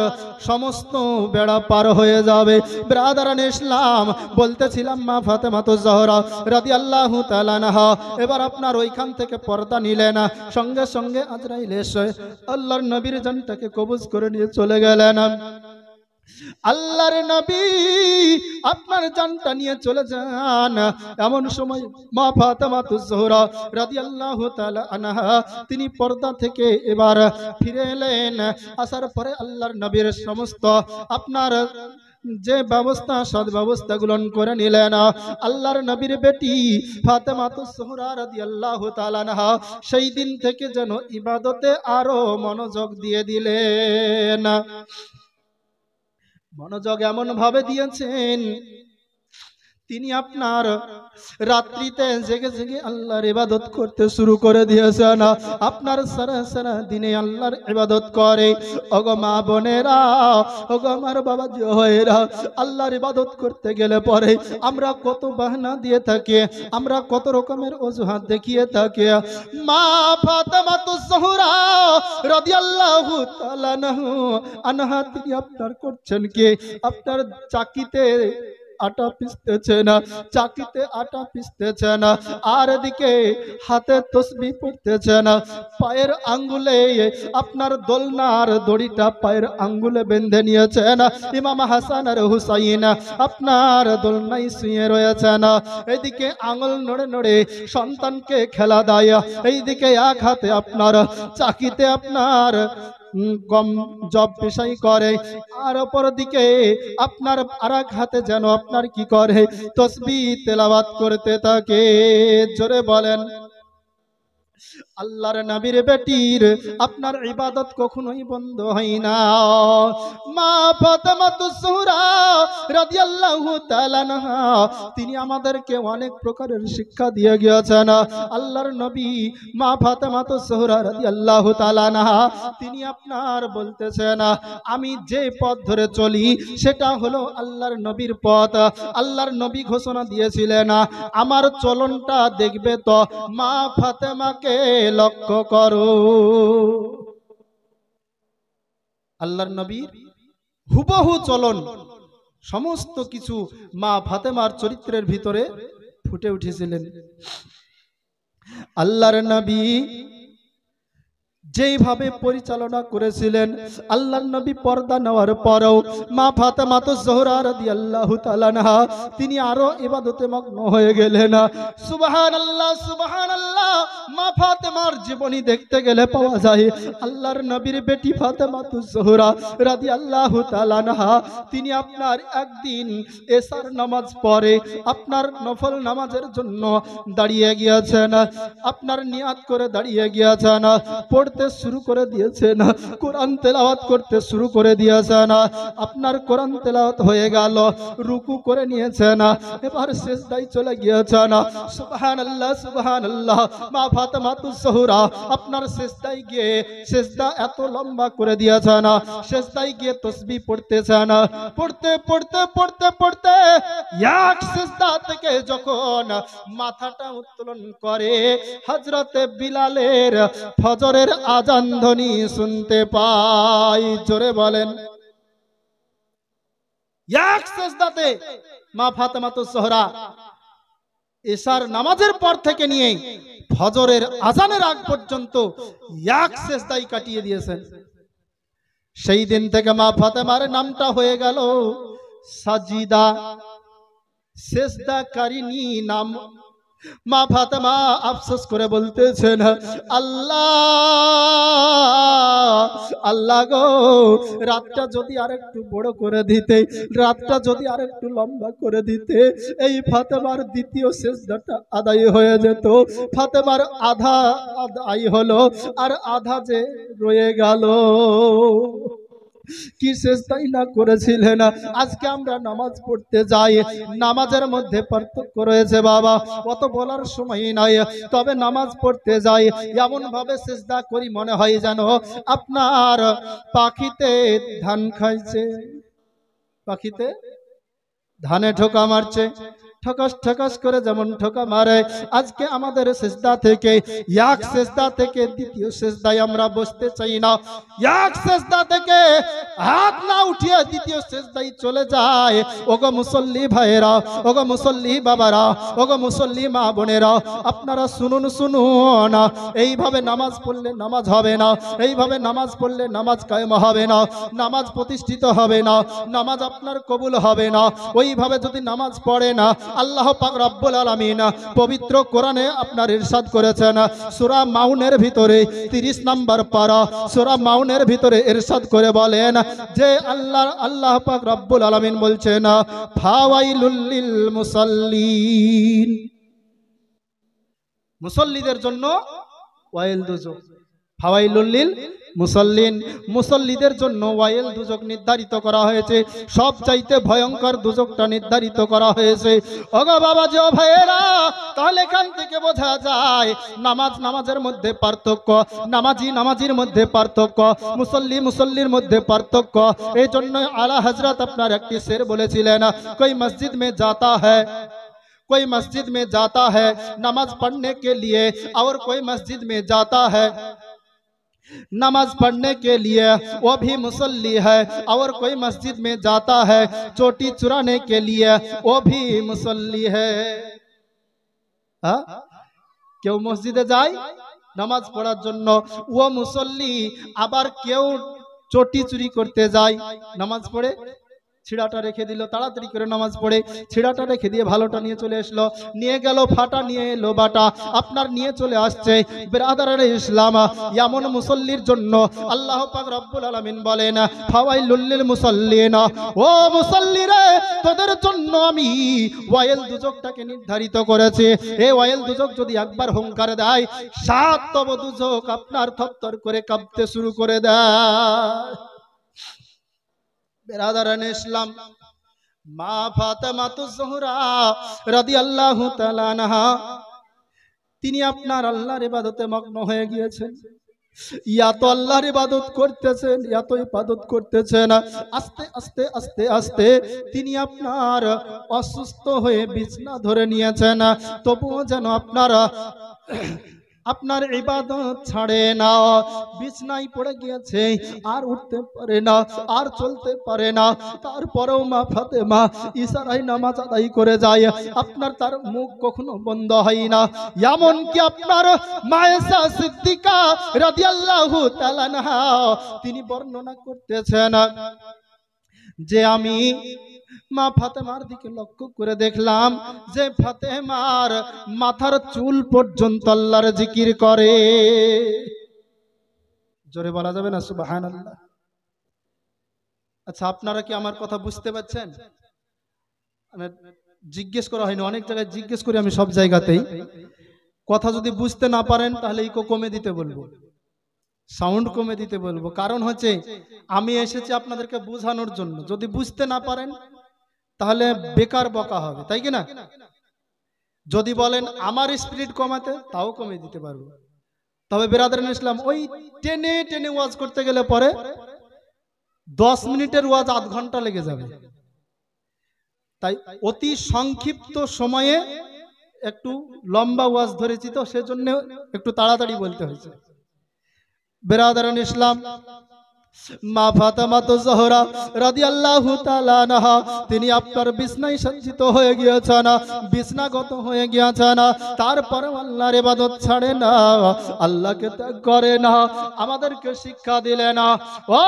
সমস্ত বেড়া পার হয়ে যাবে। ব্রাদারান ইসলাম, বলতেছিলাম মা ফাতেমাতুজ জোহরা রাদিয়াল্লাহু তাআলা আনহা এবার আপনার ওইখান থেকে পর্দা নিলেন, সঙ্গে সঙ্গে আজরাইল এসে আল্লাহর নবীর জানটাকে কবজ করে নিয়ে চলে গেলেন। আল্লাহর নবী আপনার জানটা নিয়ে চলে যান, এমন সময় মা ফাতেমাতুজ জোহরা রাদিয়াল্লাহু তাআলা আনহা তিনি পর্দা থেকে এবার ফিরে এলেন। আসার পরে আল্লাহর নবীর সমস্ত আপনার যে ব্যবস্থা সদ ব্যবস্থাগুলো করে নিলেন। আল্লাহর নবীর বেটি ফাতেমাতুজ জোহরা রাদিয়াল্লাহু তাআলা আনহা সেই দিন থেকে যেন ইবাদতে আরো মনোযোগ দিয়ে দিলেন। মনোযোগ এমন ভাবে দিয়েছেন, তিনি আপনার রাত্রিতে জেগে জেগে আল্লাহর ইবাদত করতে শুরু করে দিয়েছেন। আপনার সারা সারা দিনে আল্লাহর ইবাদত করে। ওগো মা বোনেরা, ওগো আমার বাবা জয়েরা, আল্লাহর ইবাদত করতে গেলে পরে আমরা কত বাহানা দিয়ে থাকি, আমরা কত রকমের অজুহাত দেখিয়ে থাকি। মা ফাতেমাতুজ জোহরা রাদিয়াল্লাহু তাআলা আনহা তিনি আপনার করছেন কি, আপনার চাকিতে আটা পিসতেছে না, চাকিতে আটা পিসতেছে না, আর এদিকে হাতে তসবিহ পড়তেছে না, পায়ের আঙ্গুলে আপনার দোলনার দড়িটা পায়ের আঙ্গুলে বেঁধে নিয়েছেন। ইমাম হাসান আর হুসাইন আপনার দোলনায় শুয়ে রয়েছেন। এইদিকে আঙুল নড়ে নড়ে সন্তানকে খেলা দেয়, এইদিকে এক হাতে আপনার চাকিতে আপনার গম জব পেশাই করে, আর অপর দিকে আপনার আরেক হাতে যেন আপনার কি করে, তসবিহ তেলাওয়াত করতে থাকে। জোরে বলেন। আল্লাহর নবীর বেটির আপনার ইবাদত কখনোই বন্ধ হয় না। মা ফাতেমাতুজ জোহরা রাদিয়াল্লাহু তাআলা আনহা তিনি আমাদেরকে অনেক প্রকারের শিক্ষা দিয়ে গিয়েছেন। আল্লাহর নবী মা ফাতেমাতুজ জোহরা রাদিয়াল্লাহু তাআলা আনহা তিনি আপনার বলতেছেন, আমি যে পথ ধরে চলি সেটা হলো আল্লাহর নবীর পথ। আল্লাহর নবী ঘোষণা দিয়েছিলেন, আমার চলনটা দেখবে তো মা ফাতেমাকে লক্ষ্য করো। আল্লাহর নবীর হুবহু চলন সমস্ত কিছু মা ফাতেমার চরিত্রের ভিতরে ফুটে উঠেছিলেন। আল্লাহর নবী যেইভাবে পরিচালনা করেছিলেন, আল্লাহর নবী পর্দা নেওয়ার পরেও মা ফাতেমাতুজ জোহরা রাদিয়াল্লাহু তাআলা আনহা তিনি আরো ইবাদতে মগ্ন হয়ে গেলেন। সুবহানাল্লাহ সুবহানাল্লাহ। মা ফাতেমার জীবনী দেখতে গেলে পাওয়া যায় আল্লাহর নবীর বেটি ফাতেমাতুজ জোহরা রাদিয়াল্লাহু তাআলা আনহা তিনি আপনার একদিন এশার নামাজ পড়ে আপনার নফল নামাজের জন্য দাঁড়িয়ে গিয়েছেন, আপনার নিয়াত করে দাঁড়িয়ে গিয়েছেন, পড়তে শুরু করে দিয়েছেন, কোরআন তেলাওয়াত করতে শুরু করে দিয়েছেন। আপনার কোরআন তেলাওয়াত হয়ে গেল, রুকু করে নিয়েছেন, এবার সিজদায় চলে গিয়েছেন। সুবহানাল্লাহ সুবহানাল্লাহ। মা ফাতেমাতুজ জোহরা আপনার সিজদায় গিয়ে সিজদা এত লম্বা করে দিয়েছেন, সিজদায় গিয়ে তাসবিহ পড়তেছেন, পড়তে পড়তে পড়তে পড়তে এক সিজদা থেকে যখন মাথাটা উত্তোলন করে হযরতে বিলালের ফজরের আজান ধ্বনি শুনতে পাই। জোরে বলেন। এক সিজদাতে মা ফাতেমাতুজ জোহরা এশার নামাজের পর থেকে নিয়ে ফজরের আজানের আগ পর্যন্ত এক সিজদায় কাটিয়ে দিয়েছেন। সেই দিন থেকে মা ফাতেমার নামটা হয়ে গেল সাজিদা, সিজদাকারিনী নাম মা ফাতেমা আফসোস করে বলতেছেন, আল্লাহ আল্লাহ গো, রাতটা যদি আরেকটু বড় করে দিতে, রাতটা যদি আরেকটু লম্বা করে দিতে, এই ফাতেমার দ্বিতীয় সিজদাটা আদায় হয়ে যেত। ফাতেমার আধা আদায় হলো, আর আধা যে রয়ে গেল। কি চেষ্টাই না করেছিলেন। আজকে আমরা নামাজ পড়তে যাই, নামাজের মধ্যে পার্থক্য রয়েছে বাবা, কত বলার সময় নাই। তবে নামাজ পড়তে যাই, এমন ভাবে সিজদা করি মনে হয় যেন আপনার পাখিতে ধান খাইছে, পাখিতে ধানে ঠোকা মারছে, ঠকাস ঠকাস করে যেমন ঠোকা মারে। আজকে আমাদের সিজদা থেকে, এক সিজদা থেকে দ্বিতীয় সিজদায় আমরা বসতে চাই না, এক সিজদা থেকে হাত না উঠিয়ে দ্বিতীয় সিজদায় চলে যায়। ওগো মুসল্লি ভাইরা, ওগো মুসল্লি বাবারা, ওগো মুসল্লি মা বোনেরা, আপনারা শুনুন শুনুন, এইভাবে নামাজ পড়লে নামাজ হবে না, এইভাবে নামাজ পড়লে নামাজ কায়েম হবে না, নামাজ প্রতিষ্ঠিত হবে না, নামাজ আপনার কবুল হবে না। ওইভাবে যদি নামাজ পড়ে না, আল্লাহ পাক রব্বুল আলামিন পবিত্র কোরআনে আপনার ইরশাদ করেছেন, সূরা মাউনের ভিতরে 30 নম্বর পারা, সূরা মাউনের ভিতরে ইরশাদ করে বলেন যে আল্লাহ পাক রব্বুল আলামিন বলছেন, ফাওয়াইলুল লিল মুসাল্লিন, মুসল্লিদের জন্য ওয়াইল দুজক, ফাওয়াইলুল লিল মুসল্লিন, মুসল্লিদের জন্য ওয়াইল দুজক নির্ধারিত করা হয়েছে, সব চাইতে ভয়ঙ্কর দুজকটা নির্ধারিত করা হয়েছে। ওগো বাবাজি ও ভাইয়েরা, তাহলে এখান থেকে বোঝা যায় নামাজের মধ্যে পার্থক্য, নামাজির মধ্যে পার্থক্য, মুসল্লির মধ্যে পার্থক্য। এই জন্য আলা হযরত আপনার একটি শের বলেছিলেন, কোই মসজিদ মে जाता है, कोई मस्जिद में जाता है नमाज पढ़ने के लिए, और कोई मस्जिद में जाता है नमाज पढ़ने के लिए, वो भी मुसल्ली है। और कोई मस्जिद में जाता है चोटी चुराने के लिए, वो भी मुसल्ली है। क्यों मस्जिदे जाए नमाज पढ़ार जन्य, वो मुसल्ली। आबार क्यों चोटी चुरी करते जाए नमाज पढ़े, ছিড়াটা রেখে দিল, তাড়াতাড়ি করে নামাজ পড়ে ছিড়াটা রেখে দিয়ে ভালোটা নিয়ে চলে আসলো, নিয়ে গেল ফাটা, নিয়ে এলো বাটা, আপনার নিয়ে চলে আসছে। বিরাদারে ইসলাম, এমন মুসল্লির জন্য আল্লাহ পাক রব্বুল আলামিন বলেন, ফাওয়াইলুল লিল মুসাল্লিন, ও মুসল্লিরে, তোদের জন্য আমি ওয়াইল দুজকটাকে নির্ধারিত করেছি। এই ওয়াইল দুজক যদি একবার হুঙ্কার দেয়, 7 তব দুজক আপনার থরথর করে কাঁপতে শুরু করে দেয়। বেরাদারানে ইসলাম, মা ফাতেমাতুজ জোহরা রাদিয়াল্লাহু তাআলা আনহা, তিনি আপনার আল্লাহর ইবাদতে মগ্ন হয়ে গিয়েছেন। এত আল্লাহর ইবাদত করতেছেন, এত ইবাদত করতেছেন, আস্তে আস্তে আস্তে আস্তে তিনি আপনার অসুস্থ হয়ে বিছনা ধরে নিয়েছেন। তবুও যেন আপনার ইবাদত ছাড়ে না, বিছনায় পড়ে গিয়েছে, আর উঠতে পারে না, আর চলতে পারে না। তারপরেও মা ফাতেমা ইশারায় নামাজ আদায় করে যায়, আপনার তার মুখ কখনো বন্ধ হয় না। এমন কি আপনার মায়েশা সিদ্দিকা রাদিয়াল্লাহু তাআলা আনহা তিনি বর্ণনা করতেছেন যে আমি মা ফাতেমার দিকে লক্ষ্য করে দেখলাম যে ফাতেমার মাথার চুল পর্যন্ত আল্লাহর জিকির করে। জোরে বলা যাবে না সুবহানাল্লাহ? আচ্ছা, আপনারা কি আমার কথা বুঝতে পারছেন? জিজ্ঞেস করা হয়নি, অনেক জায়গায় জিজ্ঞেস করি আমি, সব জায়গাতেই। কথা যদি বুঝতে না পারেন তাহলে ইকো কমে দিতে বলবো, সাউন্ড কমে দিতে বলবো। কারণ হচ্ছে আমি এসেছি আপনাদেরকে বোঝানোর জন্য। যদি বুঝতে না পারেন তাহলে বেকার বকা হবে, তাই কি না? যদি বলেন আমার স্পিরিট কমাতে, তাও কমে দিতে পারবো। তবে বিরাদরান ইসলাম, ওই টেনে টেনে ওয়াজ করতে গেলে পরে 10 মিনিটের ওয়াজ আধ ঘন্টা লেগে যাবে। তাই অতি সংক্ষিপ্ত সময়ে একটু লম্বা ওয়াজ ধরেছি, তো সেজন্য একটু তাড়াতাড়ি বলতে হয়েছে। বিরাদরান ইসলাম, মা ফাতেমাতুজ জোহরা রাদিয়াল্লাহু তাআলা আনহা তিনি আপনার বিছনায় সজ্জিত হয়ে গিয়েছেন, বিছনাগত হয়ে গিয়েছেন। তারপরে আল্লাহর ইবাদত ছাড়ে না, আল্লাহকে ত্যাগ করে না। আমাদেরকে শিক্ষা দিলেন, ও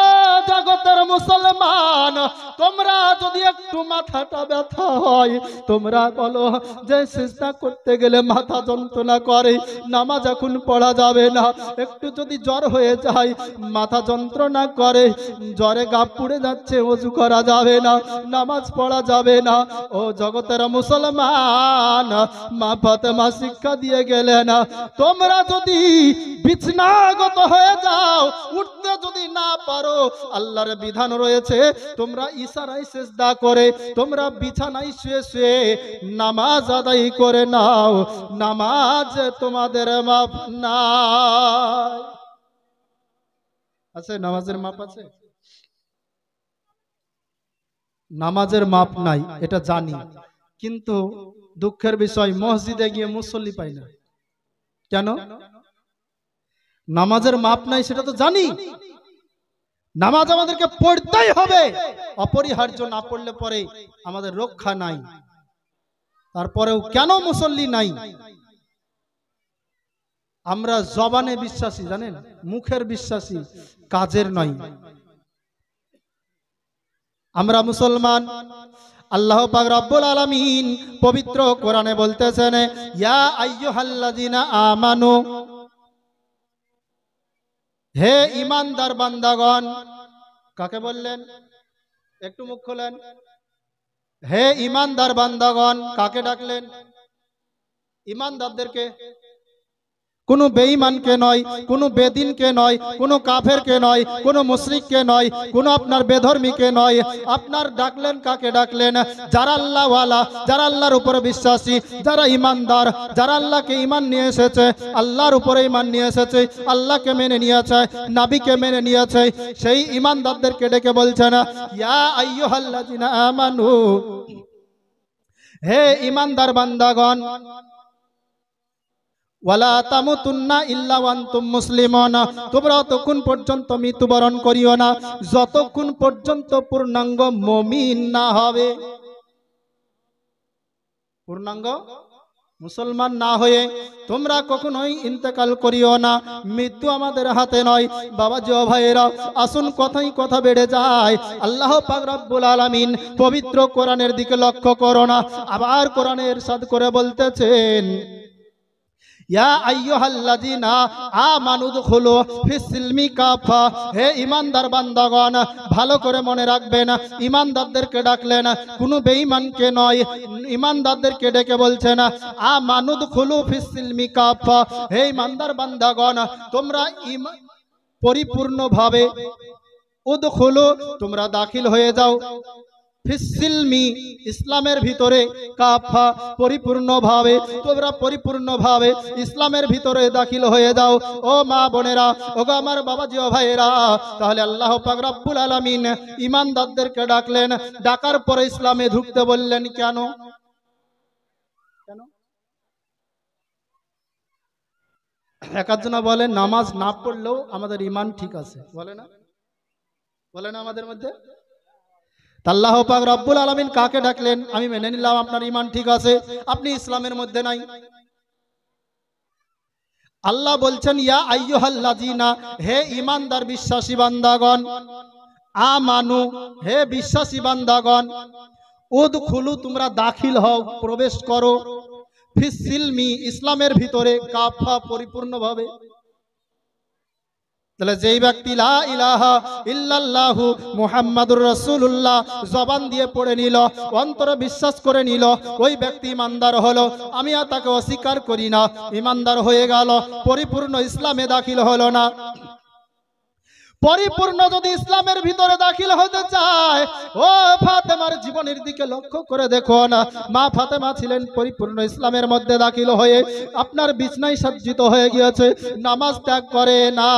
জগতের মুসলমান, মুসলমান, তোমরা যদি একটু মাথাটা ব্যথা হয়, তোমরা বলো যে সিজদা করতে গেলে মাথা যন্ত্রণা করে, নামাজ এখন পড়া যাবে না। একটু যদি জ্বর হয়ে যায়, মাথা যন্ত্রণা করে, জ্বরে গা পুড়ে যাচ্ছে, ওযু করা যাবে না, নামাজ পড়া যাবে না। ও জগতের মুসলমান, মা ফাতেমা শিক্ষা দিয়ে গেলেন, তোমরা যদি বিছনাগত হয়ে যাও, উঠতে যদি না পারো, আল্লাহর বিধান রয়েছে তোমরা ইশারায় সিজদা করে তোমরা বিছানায় শুয়ে শুয়ে নামাজ আদায় করে নাও, নামাজ তোমাদের মাপ নাই। আছে নামাজের মাপ আছে? নামাজের মাপ নাই এটা জানি, কিন্তু দুঃখের বিষয় মসজিদে গিয়ে মুসল্লি পাই না। কেন? নামাজের মাপ নাই সেটা তো জানি, নামাজ আমাদেরকে পড়তেই হবে, অপরিহার্য, না পড়লে পরে আমাদের রক্ষা নাই। তারপরেও কেন মুসল্লি নাই? আমরা জবানে বিশ্বাসী, জানেন, মুখের বিশ্বাসী, কাজের নয়। আমরা মুসলমান। আল্লাহ পাক রব্বুল আলামিন পবিত্র কোরআনে বলতেছেন, ইয়া আইয়ুহাল্লাযিনা আমানু, হে ঈমানদার বান্দাগণ। কাকে বললেন? একটু মুখ খোলেন। হে ঈমানদার বান্দাগণ, কাকে ডাকলেন? ঈমানদারদেরকে, কোনো বেঈমানকে নয়, কোনো বেদিনকে নয়, কোনো কাফেরকে নয়, কোনো মুশরিককে নয়, কোনো আপনার বেধর্মীকে নয়। আপনার ডাকলেন কাকে ডাকলেন? যারা আল্লাহওয়ালা, যারা আল্লাহর উপরে বিশ্বাসী, যারা ঈমানদার, যারা আল্লাহকে ঈমান নিয়ে এসেছে, আল্লাহর উপরে ঈমান নিয়ে এসেছে, আল্লাহকে মেনে নিয়েছে, নবীকে মেনে নিয়েছে, সেই ঈমানদারদেরকে ডেকে বলছেন, ইয়া আইয়ুহাল্লাযিনা আমানু, হে ঈমানদার বান্দাগণ, ওয়ালা তামুতুন্না ইল্লা ওয়া আনতুম মুসলিমুন, তোমরা ততক্ষণ পর্যন্ত মৃত্যুবরণ করিও না যতক্ষণ পর্যন্ত পূর্ণাঙ্গ মুমিন না হবে। পূর্ণাঙ্গ মুসলমান না হয়ে তোমরা কখনোই ইন্তেকাল করিও না। মৃত্যু আমাদের হাতে নয়। বাবাজি ও ভাইয়েরা, আসুন কথাই কথা বেড়ে যায়। আল্লাহ পাক রব্বুল আলামিন পবিত্র কোরআনের দিকে লক্ষ্য করো না, আবার কোরআনে ইরশাদ করে বলতেছেন, ইয়া আইয়ুহাল্লাযিনা আমানু দুখুলু ফিস-সিলমি কাফা, হে ঈমানদার বান্দাগণ, ভালো করে মনে রাখবেন, ঈমানদারদেরকে ডাকলেন, কোনো বেঈমানকে নয়, ঈমানদারদেরকে ডেকে বলছেন, আমানু দুখুলু ফিস-সিলমি কাফা, হে ঈমানদার বান্দাগণ, তোমরা পরিপূর্ণভাবে উদখুলু, তোমরা দাখিল হয়ে যাও, ফিস-সিলমি, ইসলামের ভিতরে, কাফা, পরিপূর্ণভাবে, তোমরা পরিপূর্ণভাবে ইসলামের ভিতরে দাখিল হয়ে যাও। ও মা বোনেরা, ও গো আমার বাবাজি ও ভাইয়েরা, তাহলে আল্লাহ পাক রব্বুল আলামিন ঈমানদারদেরকে ডাকলেন, ডাকার পরে ইসলামে ঢুকতে বললেন। কেন? কেন? একজনা বলে নামাজ না পড়লেও আমাদের ঈমান ঠিক আছে, বলে না? বলে না আমাদের মধ্যে? আল্লাহ পাক রব্বুল আলামিন কাকে ডাকলেন? আমি মেনে নিলাম আপনার ঈমান ঠিক আছে, আপনি ইসলামের মধ্যে নাই। আল্লাহ বলছেন, ইয়া আইয়ুহাল্লাযিনা, হে ঈমানদার বিশ্বাসী বান্দাগণ, আমানু, হে বিশ্বাসী বান্দাগণ, উদখুলু, তোমরা দাখিল হও, প্রবেশ করো, ফিস-সিলমি, ইসলামের ভিতরে, কাফা, পরিপূর্ণভাবে। তাহলে যেই ব্যক্তি লা ইলাহা ইল্লাল্লাহু মুহাম্মাদুর রাসূলুল্লাহ জবান দিয়ে পড়ে নিল, অন্তরে বিশ্বাস করে নিল, ওই ব্যক্তি ঈমানদার হলো। আমি আর তাকে অস্বীকার করি না, ঈমানদার হয়ে গেল, পরিপূর্ণ ইসলামে দাখিল হলো না। পরিপূর্ণ যদি ইসলামের ভিতরে দাখিল হতে চায়, ও ফাতেমার জীবনের দিকে লক্ষ্য করে দেখো না, মা ফাতেমা ছিলেন পরিপূর্ণ ইসলামের মধ্যে দাখিল হয়ে আপনার বিছনায় সজ্জিত হয়ে গিয়েছে, নামাজ ত্যাগ করে না।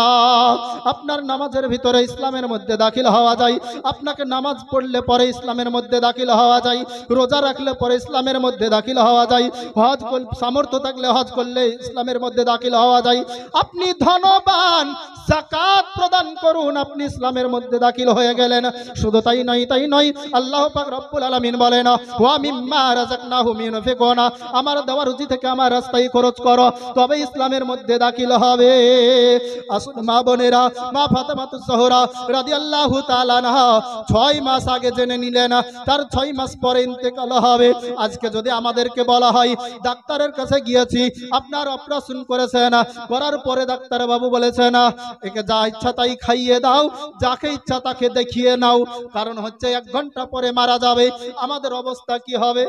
আপনার নামাজের ভিতরে ইসলামের মধ্যে দাখিল হওয়া যায়, আপনাকে নামাজ পড়লে পরে ইসলামের মধ্যে দাখিল হওয়া যায়, রোজা রাখলে পরে ইসলামের মধ্যে দাখিল হওয়া যায়, হজ সামর্থ্য থাকলে হজ করলে ইসলামের মধ্যে দাখিল হওয়া যায়। আপনি ধনবান, যাকাত প্রদান করুন, আপনি ইসলামের মধ্যে দাখিল হয়ে গেলেন। শুধু তাই নয়, আল্লাহ পাক রব্বুল রব্বুল আলামিন বলেন ওয়া মিম্মা রাযাকনাহুম ইউনফিকুনা, আমার দেওয়া রুজি থেকে আমার রাস্তায় খরচ করো, তবে ইসলামের মধ্যে দাখিল হবে। আসুন মা বোনেরা, মা ফাতেমাতুজ জোহরা রাদিয়াল্লাহু তাআলা আনহা 6 মাস আগে জেনে নিলেন তার 6 মাস পরে ইন্তেকাল হবে। আজকে যদি আমাদেরকে বলা হয় ডাক্তারের কাছে গিয়েছি, আপনার অপারেশন করেছেন, করার পরে ডাক্তার বাবু বলেছেন একে যা ইচ্ছা তাই খাইয়ে দাও, যাকে ইচ্ছা তাকে দেখিয়ে নাও, কারণ হচ্ছে 1 ঘন্টা পরে মারা যাবে, আমাদের অবস্থা কি হবে?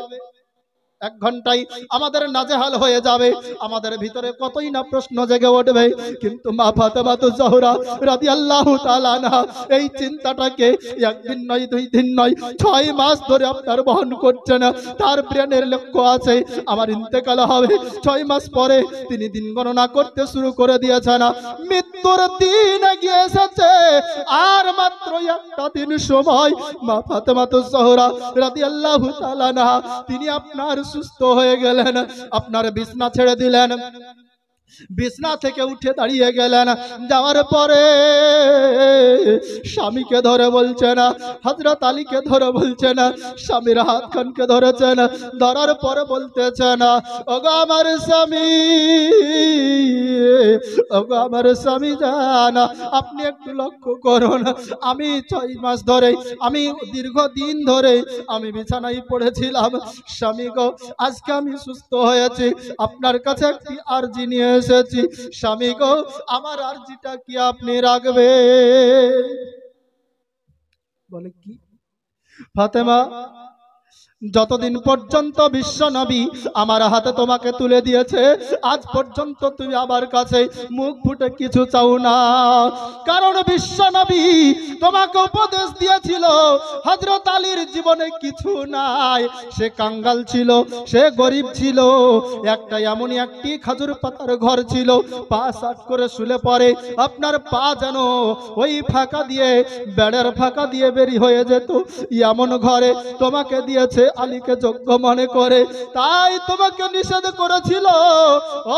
1 ঘন্টায় আমাদের নাজেহাল হয়ে যাবে, আমাদের ভিতরে কতই না প্রশ্ন জেগে উঠবে। কিন্তু মা ফাতেমাতুজ জোহরা রাদিয়াল্লাহু তাআলা আনহা এই চিন্তাটাকে 1 দিন নয় 2 দিন নয় 6 মাস ধরে আপনার বহন করছেন। তার ব্রেনের লক্ষ্য আছে আমার ইন্তেকাল হবে, 6 মাস পরে তিনি দিন গণনা করতে শুরু করে দিয়েছেন। মৃত্যুর দিন এগিয়ে এসেছে, আর মাত্র 1টা দিন সময়। মা ফাতেমাতুজ জোহরা রাদিয়াল্লাহু তাআলা আনহা তিনি আপনার সুস্থ হয়ে গেলেন, আপনার বিছনা ছেড়ে দিলেন, বিছনা থেকে উঠে দাঁড়িয়ে গেলেন। যাওয়ার পরে স্বামীকে ধরে বলছেন, হযরত আলীকে ধরে বলছেন, স্বামীর হাত খানকে ধরেছেন, ধরার পরে বলতেছেন ওগো আমার স্বামী, ওগো আমার স্বামী জান, আপনি একটু লক্ষ্য করুন, আমি 6 মাস ধরে, আমি দীর্ঘদিন ধরে আমি বিছানায় পড়েছিলাম, স্বামী গো আজকে আমি সুস্থ হয়েছি, আপনার কাছে একটি আরজি নিয়ে এসেছি, স্বামী গো আমার আরজিটা কি আপনি রাখবে? বলে কি? ফাতেমা, যতদিন পর্যন্ত বিশ্ব নবী আমার হাতে তোমাকে তুলে দিয়েছে, আজ পর্যন্ত তুমি আমার কাছে মুখ ফুটে কিছু চাও না, কারণ বিশ্ব নবী তোমাকে উপদেশ দিয়েছিল হযরত আলীর জীবনে কিছু নাই, সে কাঙ্গাল ছিল, সে গরিব ছিল, একটা এমনই একটি খাজুর পাতার ঘর ছিল, পা সাট করে শুলে পড়ে আপনার পা যেন ওই ফাঁকা দিয়ে, বেড়ের ফাঁকা দিয়ে বেরি হয়ে যেত, এমন ঘরে তোমাকে দিয়েছে আলীকে যোগ্য মনে করে, তাই তোমাকে নিষেধ করেছিল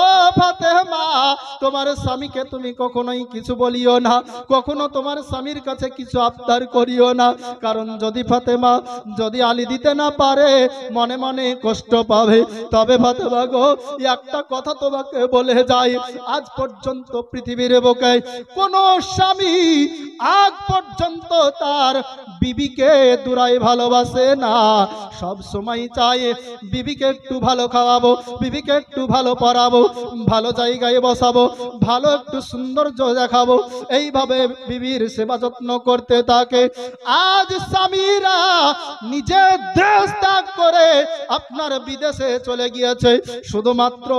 ও ফাতেমা তোমার স্বামীকে তুমি কখনোই কিছু বলিও না, কখনো তোমার স্বামীর কাছে কিছু আবদার করিও না, কারণ যদি ফাতেমা যদি আলী দিতে না পারে মনে মনে কষ্ট পাবে। তবে ফাতেমা গো একটা কথা তোমাকে বলে যাই, আজ পর্যন্ত পৃথিবীর বুকে কোন স্বামী আজ পর্যন্ত তার বিবিকে দুরাই ভালোবাসে না, সব সময় চাই বিবিকে একটু ভালো খাওয়াবো, বিবিকে একটু ভালো পড়াবো, ভালো জায়গায় বসাবো, ভালো একটু সৌন্দর্য দেখাবো, এইভাবে বিবির সেবা যত্ন করতে থাকে। আজ স্বামীরা নিজে দেশ ত্যাগ করে আপনার বিদেশে চলে গিয়েছে শুধুমাত্র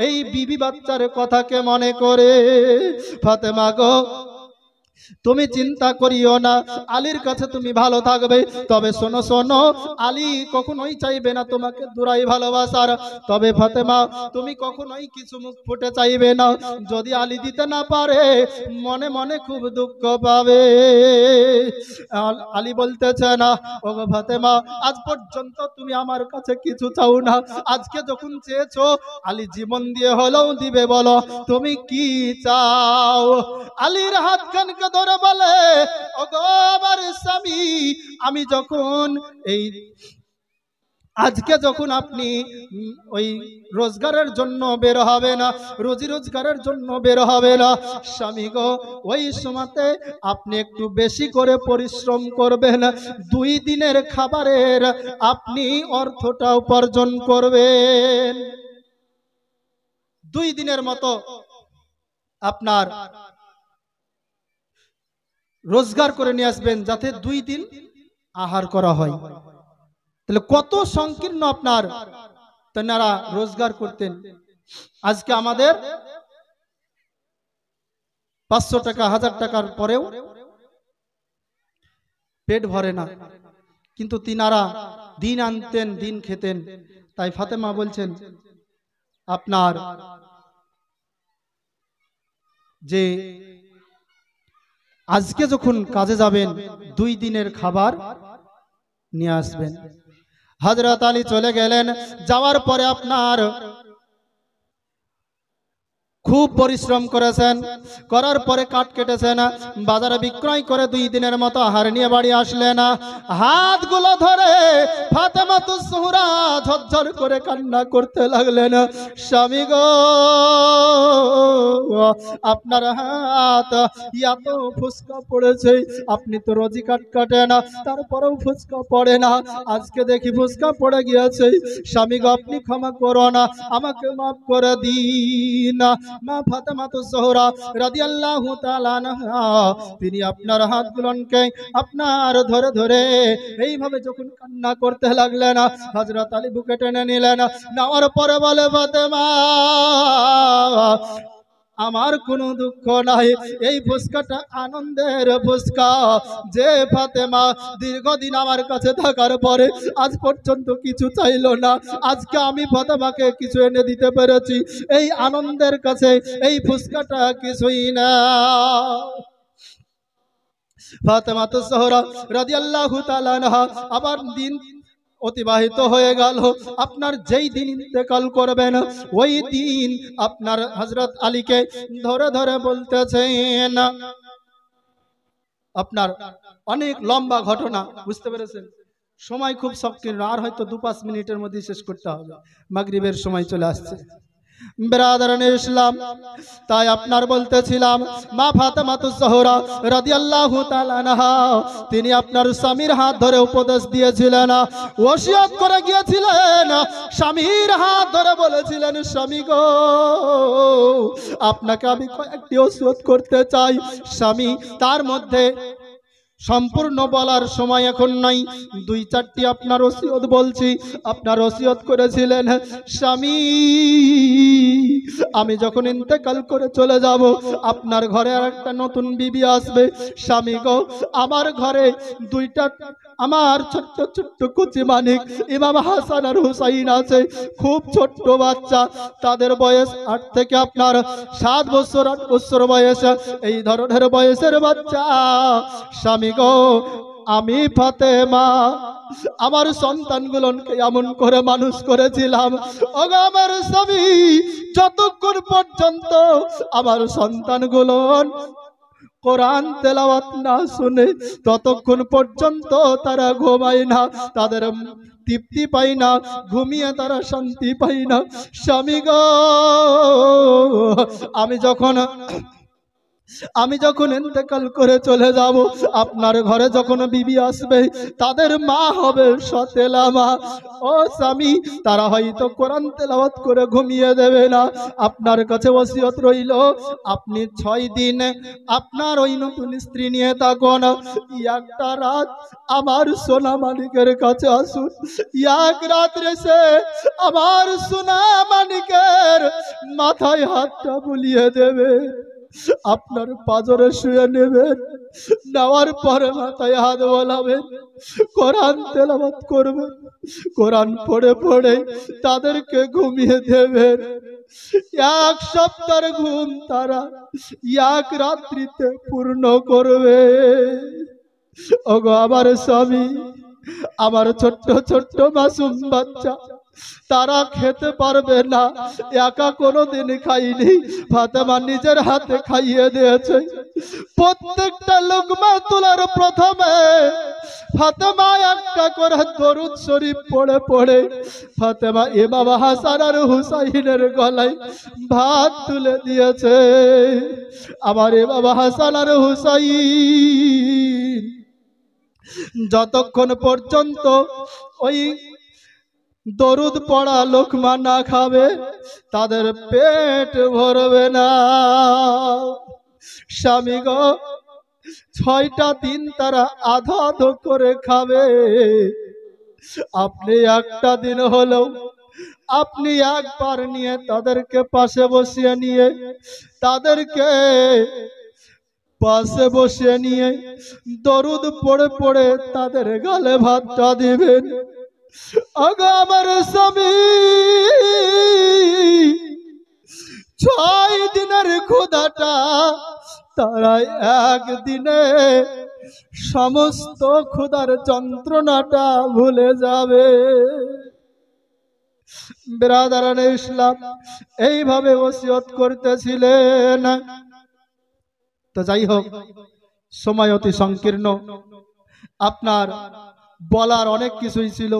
এই বিবি বাচ্চার কথাকে মনে করে। ফাতেমা গো তুমি চিন্তা করিও না, আলীর কাছে তুমি ভালো থাকবে, তবে শোনো শোনো আলী কখনোই চাইবে না তোমাকে দুরাই ভালোবাসার, তবে ফাতেমা তুমি কখনোই কিছু মুখ ফুটে চাইবে না, যদি আলী দিতে না পারে মনে মনে খুব দুঃখ পাবে। আলী বলতেছে না ওগো ফাতেমা আজ পর্যন্ত তুমি আমার কাছে কিছু চাও না, আজকে যখন চেয়েছো আলী জীবন দিয়ে হলেও দিবে, বলো তুমি কি চাও? আলীর হাত খানকে ধরে বলে ওগো আমার স্বামী, আমি যখন এই আজকে যখন আপনি ওই রোজগারের জন্য বের হবে না, রোজি রোজগারের জন্য বের হবে না, স্বামী গো ওই সময়তে আপনি একটু বেশি করে পরিশ্রম করবেন, 2 দিনের খাবারের আপনি অর্থটা উপার্জন করবেন, 2 দিনের মতো আপনার রোজগার করে নিয়ে আসবেন, যাতে 2 দিন আহার করা হয়। তাহলে কত সংকীর্ণ আপনার তেনারা রোজগার করতেন। আজকে আমাদের 500 টাকা 1000 টাকার পরেও পেট ভরে না, কিন্তু তিনারা দিন আনতেন দিন খেতেন। তাই ফাতেমা বলছেন আপনার যে আজকে যখন কাজে যাবেন 2 দিনের খাবার নিয়ে আসবেন। হযরত আলী চলে গেলেন, যাওয়ার পরে আপনার খুব পরিশ্রম করেছেন, করার পরে কাঠ কেটেছেন, বাজারে বিক্রয় করে 2 দিনের মতো আহার নিয়ে বাড়ি আসলেন। হাতগুলো ধরে ফাতেমাতুজ জোহরা ঝরঝর করে কান্না করতে লাগলেন, স্বামী গো, আপনার হাত এত ফুসকা পড়েছে, আপনি তো রোজই কাঠ কাটেন, তারপরেও ফুসকা পড়ে না, আজকে দেখি ফুসকা পড়ে গিয়েছে। স্বামী গো, আপনি ক্ষমা করুন, আমাকে মাফ করে দিন। মা ফাতেমাতুজ জোহরা রাদিয়াল্লাহু তাআলা আনহা তিনি আপনার হাতগুলোকে আপনার ধরে ধরে এইভাবে যখন কান্না করতে লাগলেন, হযরত আলী বুকে টেনে নিলেন, নেওয়ার পরে বলে, ফাতেমা, আমার কোনো দুঃখ নাই, এই ফুসকাটা আনন্দের ফুসকা। যে ফাতেমা দীর্ঘদিন আমার কাছে থাকার পরে আজ পর্যন্ত কিছু চাইলো না, আজকে আমি ফাতেমাকে কিছু এনে দিতে পেরেছি, এই আনন্দের কাছে এই ফুসকাটা কিছুই না। ফাতেমাতুজ জোহরা রাদিয়াল্লাহু তাআলা আনহা আবার দিন অতিবাহিত হয়ে গেল। আপনার যেই দিন ইন্তেকাল করবেন ওই দিন আপনার হযরত আলীকে ধরে ধরে বলতেছেন, আপনার অনেক লম্বা ঘটনা, বুঝতে পেরেছেন? সময় খুব সংকীর্ণ, আর হয়তো 2-5 মিনিটের মধ্যে শেষ করতে হবে, মাগরিবের সময় চলে আসছে। ব্রাদারান ইসলাম, তাই আপনার বলতেছিলাম, মা ফাতেমাতুজ জোহরা রাদিয়াল্লাহু তাআলা আনহা তিনি আপনার স্বামীর হাত ধরে উপদেশ দিয়েছিলেন, ওসিয়ত করে গিয়েছিলেন, স্বামীর হাত ধরে বলেছিলেন, স্বামী গো, আপনাকে আমি কয়েকটি ওসিয়ত করতে চাই। স্বামী, তার মধ্যে সম্পূর্ণ বলার সময় এখন নাই, 2-4টি আপনার ওসিয়ত বলছি। আপনার ওসিয়ত করেছিলেন, স্বামী, আমি যখন ইন্তেকাল করে চলে যাব আপনার ঘরে আর একটা নতুন বিবি আসবে। স্বামী গো, আমার ঘরে 2টা আমার ছোট্ট ছোট্ট কুচি মানিক ইমাম হাসান আর হুসাইন আছে, খুব ছোট্ট বাচ্চা, তাদের বয়স 8 থেকে আপনার 7 বছর 8 বছর বয়স, এই ধরনের বয়সের বাচ্চা। স্বামী গো, আমি ফাতেমা আমার সন্তানগুলোকে এমন করে মানুষ করেছিলাম, ওগো আমার স্বামী, যতক্ষণ পর্যন্ত আমার সন্তানগুলো কোরআন তেলাওয়াত না শুনে ততক্ষণ পর্যন্ত তারা ঘুমায় না, তাদের তৃপ্তি পাই না, ঘুমিয়ে তারা শান্তি পাই না। স্বামী গো, আমি যখন ইন্তেকাল করে চলে যাব আপনার ঘরে যখন বিবি আসবে তাদের মা হবে সতেলা মা। ও স্বামী, তারা হয়তো কোরআন তেলাওয়াত করে ঘুমিয়ে দেবে না। আপনার কাছে ওসিয়ত রইল, আপনি 6 দিন আপনার ওই নতুন স্ত্রী নিয়ে থাকুন, একটা রাত আমার সোনা মানিকের কাছে আসুন, এক রাত্রে সে আমার সোনা মানিকের মাথায় হাতটা বুলিয়ে দেবে, আপনার পাজরে শুয়ে নেবেন, নেওয়ার পরে মাথায় হাত বোলাবেন, কোরআন তেলাওয়াত করবেন, কোরআন পড়ে পড়ে তাদেরকে ঘুমিয়ে দেবেন। 1 সপ্তাহের ঘুম তারা 1 রাত্রিতে পূর্ণ করবে। ওগো আমার স্বামী, আমার ছোট্ট ছোট্ট মাসুম বাচ্চা, তারা খেতে পারবে না, একা কোনোদিন খাইনি, ফাতেমা নিজের হাতে খাইয়ে দিয়েছে। প্রত্যেকটা লুকমা তোলার প্রথমে ফাতেমা একটা করে দরুদ শরীফ পড়ে পড়ে ফাতেমা ইমাম হাসান আর হুসাইনের গলায় ভাত তুলে দিয়েছে। আমার ইমাম হাসান আর হুসাইন যতক্ষণ পর্যন্ত ওই দরুদ পড়া লোকমা না খাবে তাদের পেট ভরবে না। স্বামী গো, 6টা দিন তারা আধো আধো করে খাবে। আপনি একটা দিন হলেও আপনি একবার নিয়ে তাদেরকে পাশে বসিয়ে নিয়ে তাদেরকে পাশে বসিয়ে নিয়ে দরুদ পড়ে পড়ে তাদের গালে ভাতটা দিবেন। আগো আমার স্বামী, 6 দিনের ক্ষুধাটা তারা একদিনে সমস্ত ক্ষুধার যন্ত্রণাটা ভুলে যাবে। বিরাদারানে ইসলাম এইভাবে ওসিয়ত করতেছিলেন। তো যাই হোক, সময় অতি সংকীর্ণ, আপনার বলার অনেক কিছুই ছিল।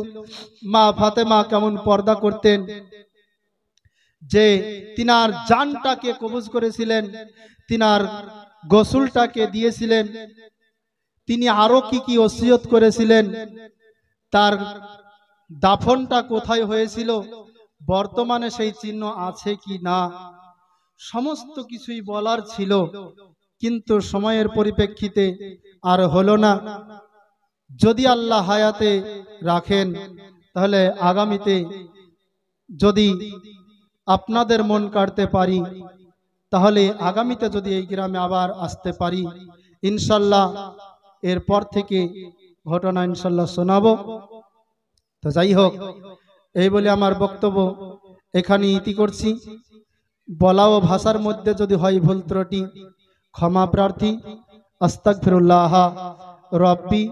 মা ফাতেমা কেমন পর্দা করতেন, যে তিনার জানটাকে কবজ করেছিলেন, তিনার গোসলটাকে দিয়েছিলেন, তিনি আরো কি কি ওসিয়ত করেছিলেন, তার দাফনটা কোথায় হয়েছিল, বর্তমানে সেই চিহ্ন আছে কি না, সমস্ত কিছুই বলার ছিল, কিন্তু সময়ের পরিপ্রেক্ষিতে আর হলো না। যদি আল্লাহ হায়াতে রাখেন তাহলে আগামীতে যদি আপনাদের মন কাটতে পারি, তাহলে আগামীতে যদি এই গ্রামে আবার আসতে পারি, ইনশাল্লাহ এরপর থেকে ঘটনা ইনশাল্লাহ শোনাবো। তো যাই হোক, এই বলে আমার বক্তব্য এখানে ইতি করছি। বলা ও ভাষার মধ্যে যদি হয় ভুল ত্রুটি, ক্ষমা প্রার্থী। আস্তাগফিরুল্লাহ রব্বি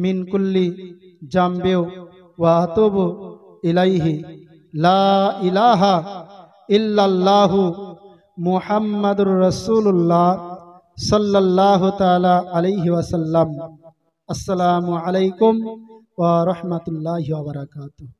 মিন কুল্লি জামবিউ ওয়া আতুবু ইলাইহি। লা ইলাহা ইল্লাল্লাহু মুহাম্মাদুর রাসূলুল্লাহ সাল্লাল্লাহু তাআলা আলাইহি ওয়াসাল্লাম। আসসালামু আলাইকুম ওয়া রাহমাতুল্লাহি ওয়া বারাকাতুহু।